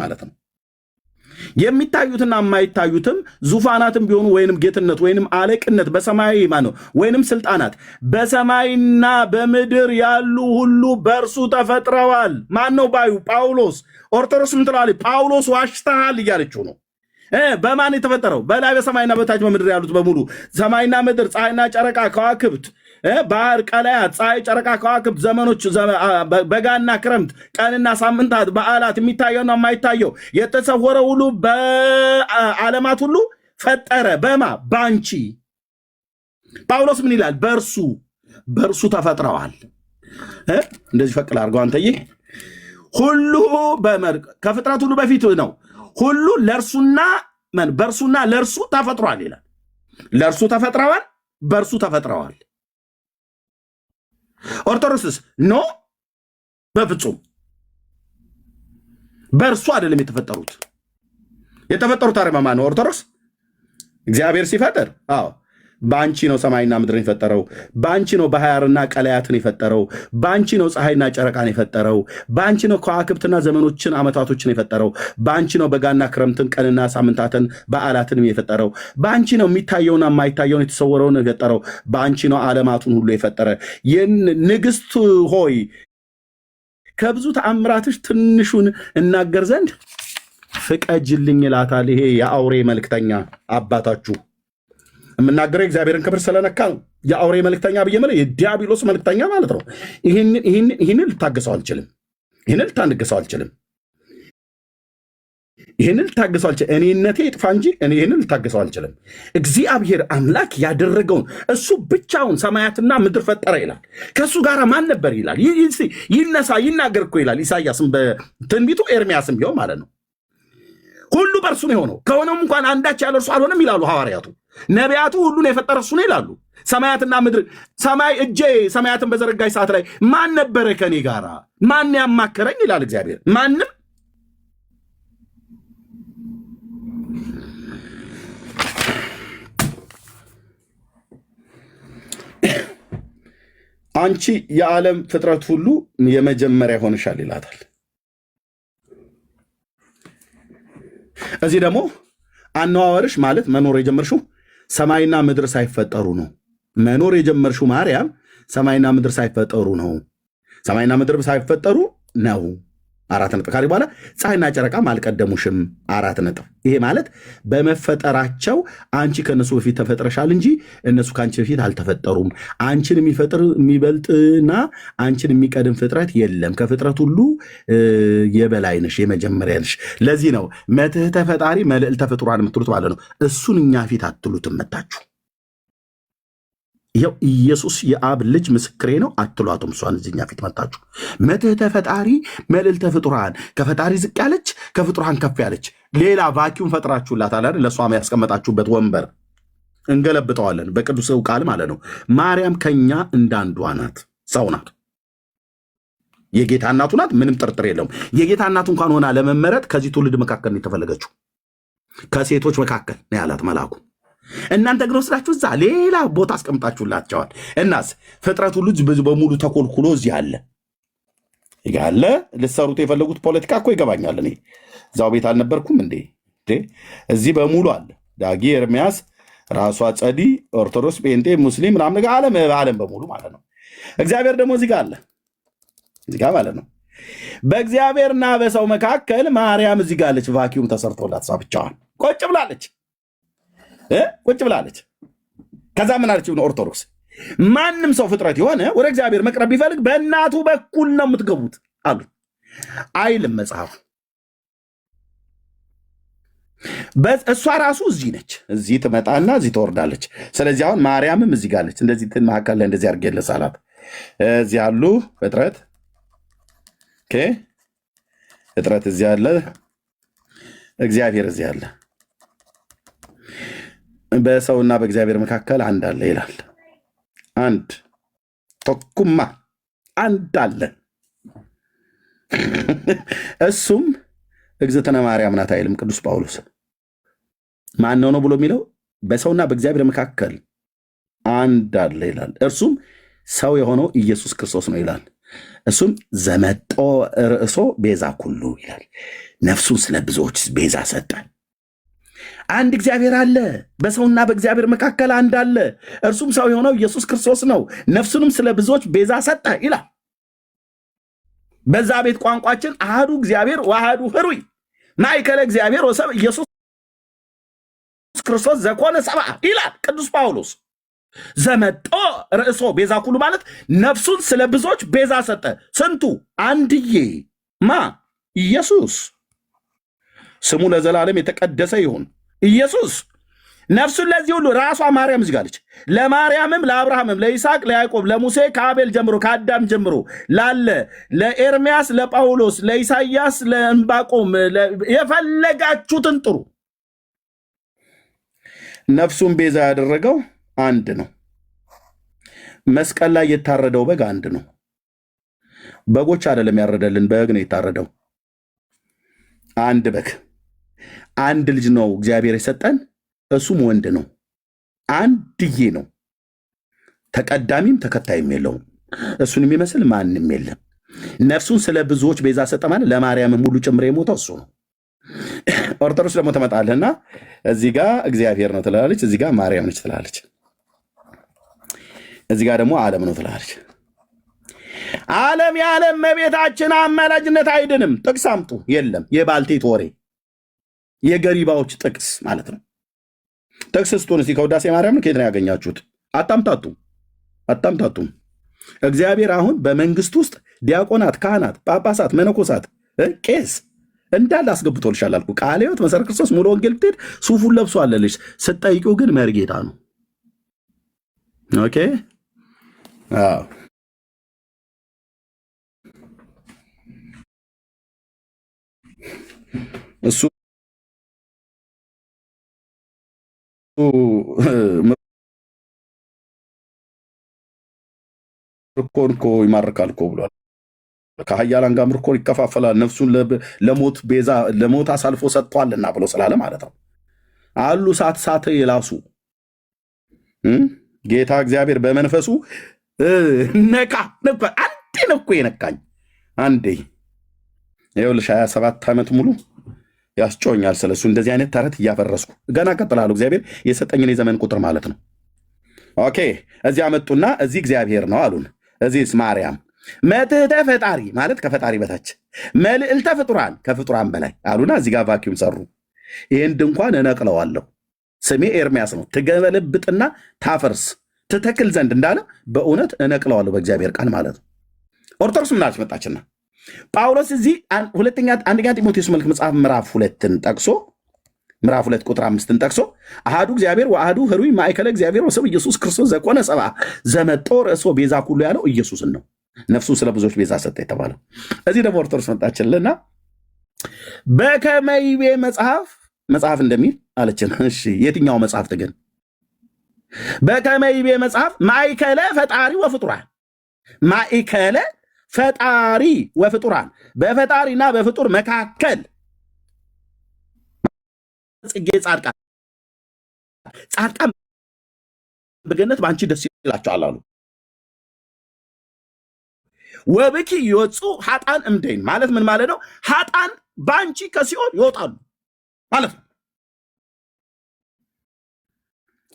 ማለት ነው። የሚታዩትና የማይታዩትም ዙፋናትም ቢሆኑ ወይንም ጌትነት ወይንም አለቅነት በሰማይ ነው ወይንም ስልጣናት በሰማይና በምድር ያሉ ሁሉ በእርሱ ተፈጥረዋል። ማን ነው ባዩ? ጳውሎስ። ኦርቶዶክስ ምን ትላለች? ጳውሎስ ዋሽተሃል እያለችው ነው። በማን የተፈጠረው? በላይ በሰማይና በታች በምድር ያሉት በሙሉ ሰማይና ምድር፣ ፀሐይና ጨረቃ፣ ከዋክብት፣ ባህር፣ ቀላያት፣ ፀሐይ፣ ጨረቃ፣ ከዋክብት፣ ዘመኖች፣ በጋና ክረምት፣ ቀንና ሳምንታት፣ በዓላት፣ የሚታየውና የማይታየው የተሰወረ ሁሉ በዓለማት ሁሉ ፈጠረ። በማ ባንቺ። ጳውሎስ ምን ይላል? በእርሱ ተፈጥረዋል። እንደዚህ ፈቅል አድርገው አንተዬ። ሁሉ ከፍጥረት ሁሉ በፊት ነው። ሁሉ ለእርሱና በእርሱና ለእርሱ ተፈጥሯል ይላል። ለእርሱ ተፈጥረዋል፣ በእርሱ ተፈጥረዋል። ኦርቶዶክስስ ኖ፣ በፍጹም በእርሱ አይደለም የተፈጠሩት። የተፈጠሩት ታዲያ ማን ነው? ኦርቶዶክስ እግዚአብሔር ሲፈጥር በአንቺ ነው ሰማይና ምድርን የፈጠረው፣ በአንቺ ነው ባህርና ቀላያትን የፈጠረው፣ በአንቺ ነው ፀሐይና ጨረቃን የፈጠረው፣ በአንቺ ነው ከዋክብትና ዘመኖችን ዓመታቶችን የፈጠረው፣ በአንቺ ነው በጋና ክረምትን ቀንና ሳምንታትን በዓላትንም የፈጠረው፣ በአንቺ ነው የሚታየውና የማይታየውን የተሰወረውን የፈጠረው፣ በአንቺ ነው ዓለማቱን ሁሉ የፈጠረ። ንግሥት ሆይ ከብዙ ተአምራትሽ ትንሹን እናገር ዘንድ ፍቀጅልኝ ይላታል። ይሄ የአውሬ መልክተኛ አባታችሁ የምናገረው እግዚአብሔርን ክብር ስለነካ ነው። የአውሬ መልክተኛ ብዬ ማለት የዲያብሎስ መልክተኛ ማለት ነው። ይህንን ልታገሰው አልችልም። ይህንን ልታንገሰው አልችልም። ይህንን ልታገሰው አልችልም። እኔነቴ ይጥፋ እንጂ ይህንን ልታገሰው አልችልም። እግዚአብሔር አምላክ ያደረገውን እሱ ብቻውን ሰማያትና ምድር ፈጠረ ይላል። ከእሱ ጋር ማን ነበር ይላል። ይነሳ ይናገር እኮ ይላል ኢሳያስም በትንቢቱ ኤርሚያስም ቢሆን ማለት ነው። ሁሉ በእርሱ ነው የሆነው፣ ከሆነም እንኳን አንዳች ያለ እርሱ አልሆነም ይላሉ ሐዋርያቱ። ነቢያቱ ሁሉን የፈጠረ እርሱ ነው ይላሉ። ሰማያትና ምድር እጄ ሰማያትን በዘረጋች ሰዓት ላይ ማን ነበረ ከኔ ጋር? ማን ያማከረኝ ይላል እግዚአብሔር። ማንም። አንቺ የዓለም ፍጥረት ሁሉ የመጀመሪያ ሆንሻል ይላታል። እዚህ ደግሞ አነዋወርሽ ማለት መኖር የጀመርሽው ሰማይና ምድር ሳይፈጠሩ ነው። መኖር የጀመርሽው ማርያም ሰማይና ምድር ሳይፈጠሩ ነው። ሰማይና ምድር ሳይፈጠሩ ነው። 4 ነጥብ ካሪ በኋላ ፀሐይና ጨረቃም አልቀደሙሽም። 4 ነጥብ። ይሄ ማለት በመፈጠራቸው አንቺ ከእነሱ በፊት ተፈጥረሻል እንጂ እነሱ ከአንቺ በፊት አልተፈጠሩም። አንቺን የሚፈጥር የሚበልጥና አንቺን የሚቀድም ፍጥረት የለም። ከፍጥረት ሁሉ የበላይ ነሽ፣ የመጀመሪያ ነሽ። ለዚህ ነው መትሕተ ፈጣሪ መልዕልተ ፍጡራን የምትሉት ማለት ነው። እሱን እኛ ፊት አትሉትም መታችሁ። ይኸው ኢየሱስ የአብ ልጅ ምስክሬ ነው አትሏትም። እሷን እዚኛ ፊት መታችሁ መትሕተ ፈጣሪ መልዕልተ ፍጡራን፣ ከፈጣሪ ዝቅ ያለች ከፍጡራን ከፍ ያለች ሌላ ቫኪዩም ፈጥራችሁላታል አይደል? ለእሷ ያስቀመጣችሁበት ወንበር እንገለብጠዋለን በቅዱስ ቃል ማለት ነው። ማርያም ከኛ እንዳንዷ ናት፣ ሰው ናት፣ የጌታ እናቱ ናት። ምንም ጥርጥር የለውም። የጌታ እናቱ እንኳን ሆና ለመመረጥ ከዚህ ትውልድ መካከል ነው የተፈለገችው፣ ከሴቶች መካከል ነው ያላት መልአኩ። እናንተ ግን ወስዳችሁ እዛ ሌላ ቦታ አስቀምጣችሁላቸዋል። እናስ ፍጥረት ሁሉ በሙሉ ተኮልኩሎ እዚህ አለ ይጋለ ልትሰሩት የፈለጉት ፖለቲካ እኮ ይገባኛል። እኔ እዛው ቤት አልነበርኩም እንዴ? እዚህ በሙሉ አለ። ዳጊ፣ ኤርሚያስ፣ ራሷ ጸዲ፣ ኦርቶዶክስ፣ ጴንጤ፣ ሙስሊም ምናምን ነገር ዓለም በሙሉ ማለት ነው። እግዚአብሔር ደግሞ እዚህ ጋር አለ፣ እዚህ ጋር ማለት ነው። በእግዚአብሔርና በሰው መካከል ማርያም እዚህ ጋር አለች። ቫኪዩም ተሰርቶላት እሷ ብቻዋን ቁጭ ብላለች። ከዛ ምን አለች? ኦርቶዶክስ ማንም ሰው ፍጥረት የሆነ ወደ እግዚአብሔር መቅረብ ቢፈልግ በእናቱ በኩል ነው የምትገቡት አሉ አይልም መጽሐፉ። እሷ ራሱ እዚህ ነች፣ እዚህ ትመጣና እዚህ ትወርዳለች። ስለዚህ አሁን ማርያምም እዚህ ጋር አለች። እንደዚህ መካከል ላይ እንደዚህ አድርጌ ለሳላት እዚህ ያሉ ፍጥረት ፍጥረት እዚህ አለ፣ እግዚአብሔር እዚህ አለ። በሰውና በእግዚአብሔር መካከል አንድ አለ ይላል። አንድ ተኩማ አንድ አለ። እሱም እግዝእትነ ማርያም ናት አይልም ቅዱስ ጳውሎስ። ማን ነው ብሎ የሚለው? በሰውና በእግዚአብሔር መካከል አንድ አለ ይላል። እርሱም ሰው የሆነው ኢየሱስ ክርስቶስ ነው ይላል። እሱም ዘመጦ ርእሶ ቤዛ ኩሉ ይላል። ነፍሱን ስለ ብዙዎች ቤዛ ሰጠ። አንድ እግዚአብሔር አለ፣ በሰውና በእግዚአብሔር መካከል አንድ አለ፣ እርሱም ሰው የሆነው ኢየሱስ ክርስቶስ ነው፣ ነፍሱንም ስለ ብዙዎች ቤዛ ሰጠ ይላል። በዛ ቤት ቋንቋችን አሃዱ እግዚአብሔር ወአሃዱ ኅሩይ ማእከለ እግዚአብሔር ወሰብ ኢየሱስ ክርስቶስ ዘኮነ ሰብአ ይላል ቅዱስ ጳውሎስ። ዘመጦ ርእሶ ቤዛ ኩሉ ማለት ነፍሱን ስለ ብዙዎች ቤዛ ሰጠ። ስንቱ? አንድዬ ኢየሱስ ስሙ ለዘላለም የተቀደሰ ይሁን። ኢየሱስ ነፍሱን ለዚህ ሁሉ ራሷ ማርያም እዚህ ጋር አለች። ለማርያምም ለአብርሃምም ለይስሐቅ ለያዕቆብ ለሙሴ ከአቤል ጀምሮ ከአዳም ጀምሮ ላለ ለኤርሚያስ ለጳውሎስ ለኢሳይያስ ለዕንባቆም የፈለጋችሁትን ጥሩ። ነፍሱን ቤዛ ያደረገው አንድ ነው። መስቀል ላይ የታረደው በግ አንድ ነው። በጎች አይደለም ያረደልን፣ በግ ነው የታረደው። አንድ በግ አንድ ልጅ ነው እግዚአብሔር የሰጠን፣ እሱም ወንድ ነው፣ አንድዬ ነው፣ ተቀዳሚም ተከታይም የለውም፣ እሱን የሚመስል ማንም የለም። ነፍሱን ስለ ብዙዎች ቤዛ ሰጠ ማለት ለማርያምም ሁሉ ጭምር የሞተው እሱ ነው። ኦርቶዶክስ ደግሞ ተመጣለህና እዚህ ጋር እግዚአብሔር ነው ትላለች፣ እዚህ ጋር ማርያም ነች ትላለች፣ እዚህ ጋር ደግሞ ዓለም ነው ትላለች። ዓለም የዓለም እመቤታችን አማላጅነት አይድንም። ጥቅስ አምጡ። የለም። የባልቴት ወሬ፣ የገሪባዎች ጥቅስ ማለት ነው። ጥቅስ ስጡን እስኪ ከውዳሴ ማርያም ከየት ነው ያገኛችሁት? አታምታቱም። እግዚአብሔር አሁን በመንግስት ውስጥ ዲያቆናት፣ ካህናት፣ ጳጳሳት፣ መነኮሳት፣ ቄስ እንዳለ አስገብቶልሻል አልኩ። ቃለ ሕይወት መሰረተ ክርስቶስ ሙሉ ወንጌል ብትሄድ ሱፉን ለብሶ አለልሽ። ስትጠይቂው ግን መርጌታ ነው። ኦኬ እሱ ምርኮን እኮ ይማርካል እኮ ብሏል። ከኃያላን ጋር ምርኮን ይከፋፈላል፣ ነፍሱን ለሞት ቤዛ ለሞት አሳልፎ ሰጥቷልና ብሎ ስላለ ማለት ነው። አሉ ሳት የላሱ ጌታ እግዚአብሔር በመንፈሱ ነቃ አንዴ ነው እኮ የነካኝ። አንዴ ይኸውልሽ 27 ዓመት ሙሉ ያስጮኛል ስለሱ። እንደዚህ አይነት ተረት እያፈረስኩ ገና ቀጥላለሁ። እግዚአብሔር የሰጠኝን የዘመን ቁጥር ማለት ነው። ኦኬ እዚህ አመጡና እዚህ እግዚአብሔር ነው አሉን። እዚህስ ማርያም መትሕተ ፈጣሪ ማለት ከፈጣሪ በታች መልዕልተ ፍጡራን ከፍጡራን በላይ አሉና እዚህ ጋር ቫኪዩም ሰሩ። ይህን ድንኳን እነቅለዋለሁ፣ ስሜ ኤርሚያስ ነው፣ ትገለብጥና ታፈርስ ትተክል ዘንድ እንዳለ በእውነት እነቅለዋለሁ በእግዚአብሔር ቃል ማለት ነው። ኦርቶዶክስ ምናለች መጣችና ጳውሎስ እዚህ አንደኛ ጢሞቴዎስ መልክ መጽሐፍ ምዕራፍ 2ን ጠቅሶ ምዕራፍ 2 ቁጥር 5ን ጠቅሶ አሃዱ እግዚአብሔር ወአሃዱ ኅሩይ ማእከለ እግዚአብሔር ወሰብ ኢየሱስ ክርስቶስ ዘኮነ ሰብአ ዘመጦ ርእሶ ቤዛ ኩሉ ያለው ኢየሱስን ነው። ነፍሱን ስለ ብዙዎች ቤዛ ሰጠ የተባለው። እዚህ ደግሞ ኦርቶዶክስ መጣችልና በከመ ይቤ መጽሐፍ እንደሚል አለችን። እሺ የትኛው መጽሐፍት ግን? በከመ ይቤ መጽሐፍ ማእከለ ፈጣሪ ወፍጡራን፣ ማእከለ ፈጣሪ ወፍጡራን፣ በፈጣሪና በፍጡር መካከል ጽጌ ጻድቃን በገነት በአንቺ ደስ ይላቸዋል አሉ። ወብኪ ይወፁ ኃጥአን እምደይን ማለት ምን ማለት ነው? ኃጥአን በአንቺ ከሲኦል ይወጣሉ ማለት ነው።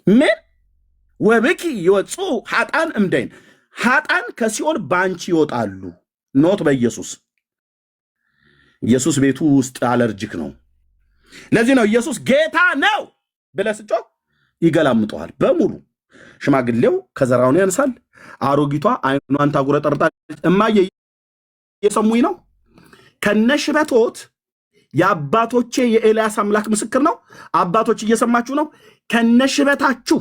ምን ወብኪ ይወፁ ኃጥአን እምደይን፣ ኃጥአን ከሲኦል በአንቺ ይወጣሉ። ኖት በኢየሱስ ኢየሱስ ቤቱ ውስጥ አለርጂክ ነው። ለዚህ ነው ኢየሱስ ጌታ ነው ብለህ ስጮህ ይገላምጠዋል በሙሉ። ሽማግሌው ከዘራውን ያነሳል፣ አሮጊቷ አይኗን ታጉረጠርጣለች። እማዬ እየሰሙኝ ነው? ከነሽበቶት የአባቶቼ የኤልያስ አምላክ ምስክር ነው። አባቶች እየሰማችሁ ነው? ከነሽበታችሁ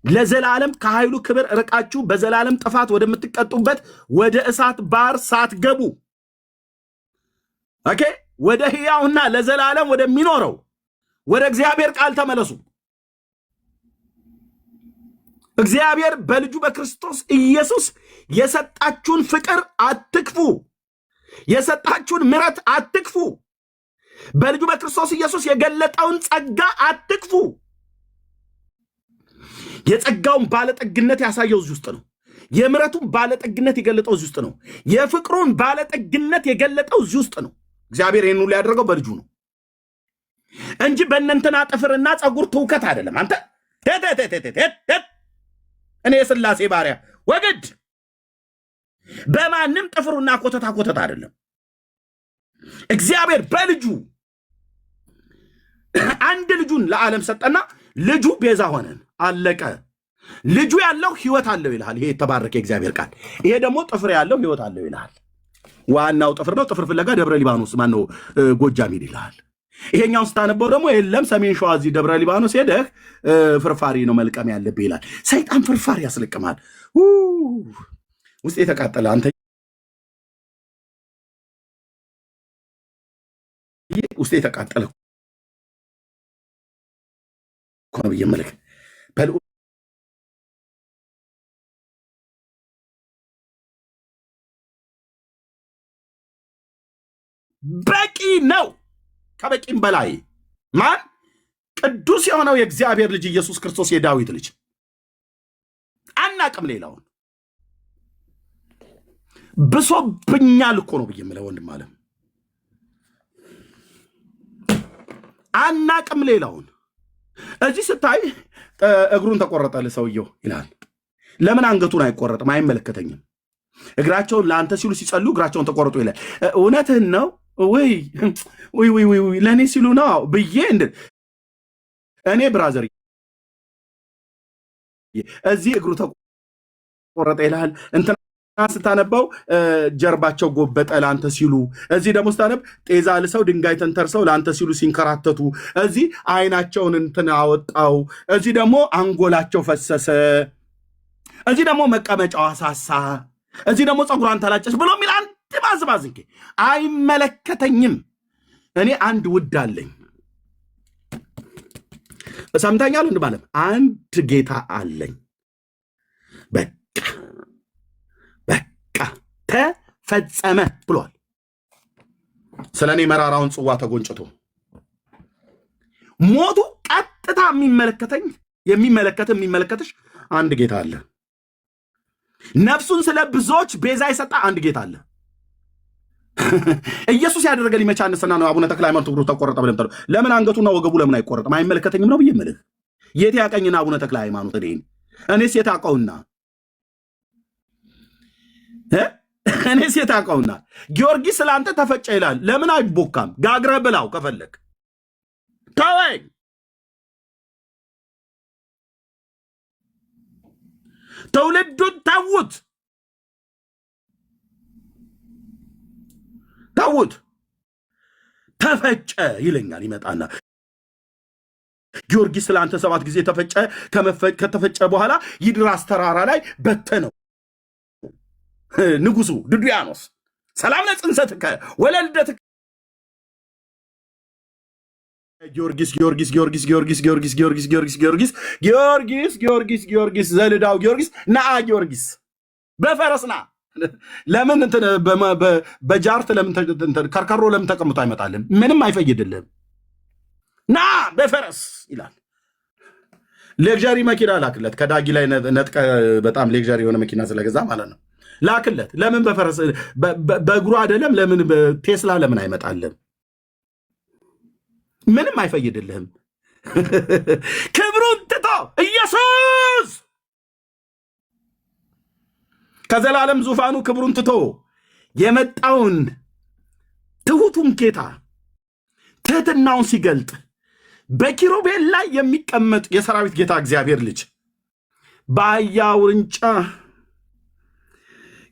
ለዘላለም ከኃይሉ ክብር ርቃችሁ በዘላለም ጥፋት ወደምትቀጡበት ወደ እሳት ባህር ሳትገቡ ኦኬ ወደ ሕያውና ለዘላለም ወደሚኖረው ወደ እግዚአብሔር ቃል ተመለሱ። እግዚአብሔር በልጁ በክርስቶስ ኢየሱስ የሰጣችሁን ፍቅር አትክፉ፣ የሰጣችሁን ምሕረት አትክፉ፣ በልጁ በክርስቶስ ኢየሱስ የገለጠውን ጸጋ አትክፉ። የጸጋውን ባለጠግነት ያሳየው እዚህ ውስጥ ነው። የምሕረቱን ባለጠግነት የገለጠው እዚህ ውስጥ ነው። የፍቅሩን ባለጠግነት የገለጠው እዚህ ውስጥ ነው። እግዚአብሔር ይህን ሁሉ ያደረገው በልጁ ነው እንጂ በእነንትና ጥፍርና ጸጉር ትውከት አይደለም። አንተ እኔ የሥላሴ ባሪያ ወግድ በማንም ጥፍሩና ኮተታ አይደለም። እግዚአብሔር በልጁ አንድ ልጁን ለዓለም ሰጠና ልጁ ቤዛ ሆነን አለቀ። ልጁ ያለው ሕይወት አለው ይልሃል። ይሄ የተባረከ እግዚአብሔር ቃል። ይሄ ደግሞ ጥፍር ያለው ሕይወት አለው ይልሃል። ዋናው ጥፍር ነው። ጥፍር ፍለጋ ደብረ ሊባኖስ ማነው ጎጃም ሂድ ይልሃል። ይሄኛውን ስታነበው ደግሞ የለም ሰሜን ሸዋ እዚህ ደብረ ሊባኖስ ሄደህ ፍርፋሪ ነው መልቀም ያለብህ ይላል። ሰይጣን ፍርፋሪ ያስለቅማል። ውስጥ የተቃጠለ አንተ ውስጥ የተቃጠለ ነው ብዬ መልክ በቂ ነው። ከበቂም በላይ ማን? ቅዱስ የሆነው የእግዚአብሔር ልጅ ኢየሱስ ክርስቶስ የዳዊት ልጅ። አናቅም ሌላውን። ብሶብኛል እኮ ነው ብዬ የምለው ወንድም አለም። አናቅም ሌላውን። እዚህ ስታይ እግሩን ተቆረጠልህ ሰውየው ይላል። ለምን አንገቱን አይቆረጥም? አይመለከተኝም። እግራቸውን ለአንተ ሲሉ ሲጸልዩ እግራቸውን ተቆረጡ ይላል። እውነትህን ነው ወይ ለእኔ ሲሉ ነው ብዬ እኔ ብራዘር እዚህ እግሩ ተቆረጠ ይልሃል። እንትና ስታነባው ጀርባቸው ጎበጠ ለአንተ ሲሉ፣ እዚህ ደግሞ ስታነብ ጤዛ ልሰው ድንጋይ ተንተርሰው ለአንተ ሲሉ ሲንከራተቱ፣ እዚህ አይናቸውን እንትን አወጣው፣ እዚህ ደግሞ አንጎላቸው ፈሰሰ፣ እዚህ ደግሞ መቀመጫው አሳሳ፣ እዚህ ደግሞ ፀጉሯን ተላጨች ብሎ የሚል አንድ ባዝባዝንኬ አይመለከተኝም። እኔ አንድ ውድ አለኝ። ሰምተኛል እንድ ማለት አንድ ጌታ አለኝ። በቃ ተፈጸመ ብሏል። ስለ እኔ መራራውን ጽዋ ተጎንጭቶ ሞቱ ቀጥታ የሚመለከትሽ አንድ ጌታ አለ። ነፍሱን ስለ ብዙዎች ቤዛ የሰጠ አንድ ጌታ አለ። ኢየሱስ ያደረገልኝ መቼ አነሰና ነው አቡነ ተክለ ሃይማኖት እግሩ ተቆረጠ ብለን ተለው። ለምን አንገቱና ወገቡ ለምን አይቆረጥም? አይመለከተኝም ነው ብዬ የምልህ። የት ያቀኝና አቡነ ተክለ ሃይማኖት እኔስ የት አውቀውና እኔስ የት አውቀውና ጊዮርጊስ ስለአንተ ተፈጨ ይላል። ለምን አይቦካም? ጋግረህ ብላው ከፈለግ ተወኝ። ትውልዱን ተዉት። ተፈጨ ይለኛል። ይመጣና ጊዮርጊስ ስለአንተ 7 ጊዜ ተፈጨ። ከተፈጨ በኋላ ይድራስ ተራራ ላይ በተነው ንጉሱ ድዱያኖስ። ሰላም ለጽንሰትከ ወለልደትከ ጊዮርጊስ ዘልዳው ጊዮርጊስ ነአ ጊዮርጊስ በፈረስና ለምን በጃርት ለምን ከርከሮ ለምን ተቀምጦ አይመጣልን? ምንም አይፈይድልህም። ና በፈረስ ይላል። ሌክዠሪ መኪና ላክለት። ከዳጊ ላይ ነጥቀ በጣም ሌክዠሪ የሆነ መኪና ስለገዛ ማለት ነው። ላክለት። ለምን በፈረስ በእግሩ አይደለም? ለምን ቴስላ ለምን አይመጣልን? ምንም አይፈይድልህም። ክብሩን ትቶ ኢየሱስ ከዘላለም ዙፋኑ ክብሩን ትቶ የመጣውን ትሁቱን ጌታ ትህትናውን ሲገልጥ በኪሩቤል ላይ የሚቀመጥ የሰራዊት ጌታ እግዚአብሔር ልጅ በአህያ ውርንጫ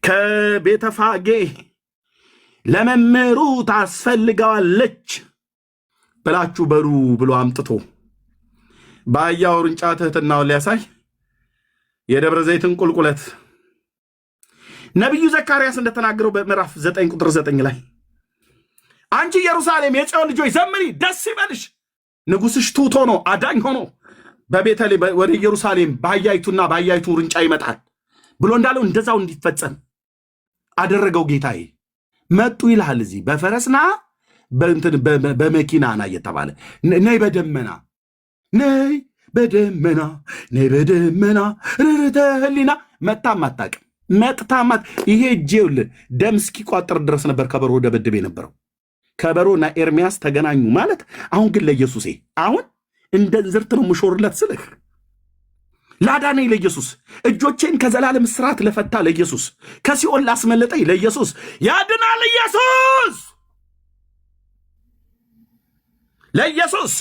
ከቤተፋጌ ለመምህሩ ታስፈልገዋለች ብላችሁ በሉ ብሎ አምጥቶ በአህያ ውርንጫ ትህትናውን ሊያሳይ የደብረ ዘይትን ቁልቁለት ነቢዩ ዘካርያስ እንደተናገረው በምዕራፍ 9 ቁጥር 9 ላይ አንቺ ኢየሩሳሌም የጽዮን ልጆች ዘምሪ፣ ደስ ይበልሽ፣ ንጉሥሽ ትሑት ሆኖ አዳኝ ሆኖ በቤተልሔም ወደ ኢየሩሳሌም በአህያይቱና በአህያይቱ ውርንጫ ይመጣል ብሎ እንዳለው እንደዛው እንዲፈጸም አደረገው ጌታዬ። መጡ ይልሃል። እዚህ በፈረስና በመኪና ና እየተባለ ነይ በደመና ነይ በደመና ነይ በደመና ርርተ ህሊና መጣም አታውቅም። መጥታማት ይሄ እጄውል ደም እስኪቋጥር ድረስ ነበር ከበሮ ደበድብ የነበረው። ከበሮና ኤርሚያስ ተገናኙ ማለት አሁን ግን ለኢየሱሴ አሁን እንደ እንዝርት ነው ምሾርለት ስልህ ላዳነኝ ለኢየሱስ፣ እጆቼን ከዘላለም እስራት ለፈታ ለኢየሱስ፣ ከሲኦል ላስመለጠኝ ለኢየሱስ ያድናል ኢየሱስ። ለኢየሱስ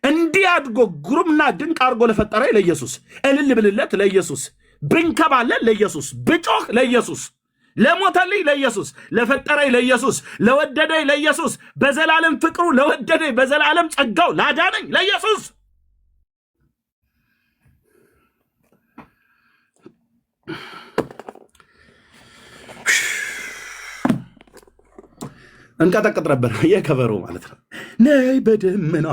እንዲህ አድጎ ግሩምና ድንቅ አድርጎ ለፈጠረኝ ለኢየሱስ እልል ብልለት ለኢየሱስ ብንከባለን ለኢየሱስ ብጮህ ለኢየሱስ ለሞተልኝ ለኢየሱስ ለፈጠረኝ ለኢየሱስ ለወደደኝ ለኢየሱስ በዘላለም ፍቅሩ ለወደደኝ በዘላለም ጸጋው ላዳነኝ ለኢየሱስ እንቀጠቅጥ ነበር። የከበሮ ማለት ነው። ነይ በደመና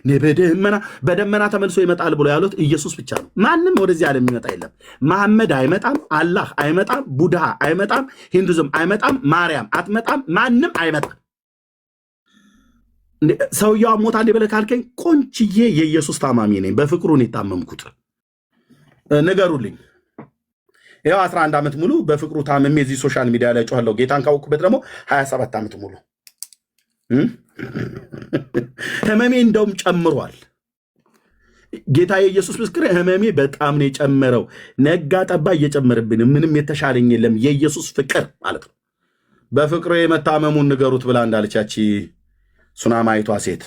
ነይ በደመና በደመና ተመልሶ ይመጣል ብሎ ያሉት ኢየሱስ ብቻ ነው። ማንም ወደዚህ ዓለም የሚመጣ የለም። መሐመድ አይመጣም፣ አላህ አይመጣም፣ ቡድሃ አይመጣም፣ ሂንዱዝም አይመጣም፣ ማርያም አትመጣም፣ ማንም አይመጣም። ሰውየው ሞታ እንደ ብለህ ካልከኝ ቆንችዬ የኢየሱስ ታማሚ ነኝ። በፍቅሩ ነው የታመምኩት። ንገሩልኝ። ይኸው 11 ዓመት ሙሉ በፍቅሩ ታምሜ እዚህ ሶሻል ሚዲያ ላይ ጮኋለሁ። ጌታን ካወቅኩበት ደግሞ 27 ዓመት ሙሉ ህመሜ እንደውም ጨምሯል። ጌታ የኢየሱስ ምስክር፣ ህመሜ በጣም ነው የጨመረው። ነጋ ጠባ እየጨመረብን፣ ምንም የተሻለኝ የለም። የኢየሱስ ፍቅር ማለት ነው። በፍቅሩ የመታመሙን ንገሩት ብላ እንዳለቻች ሱናማይቷ ሴት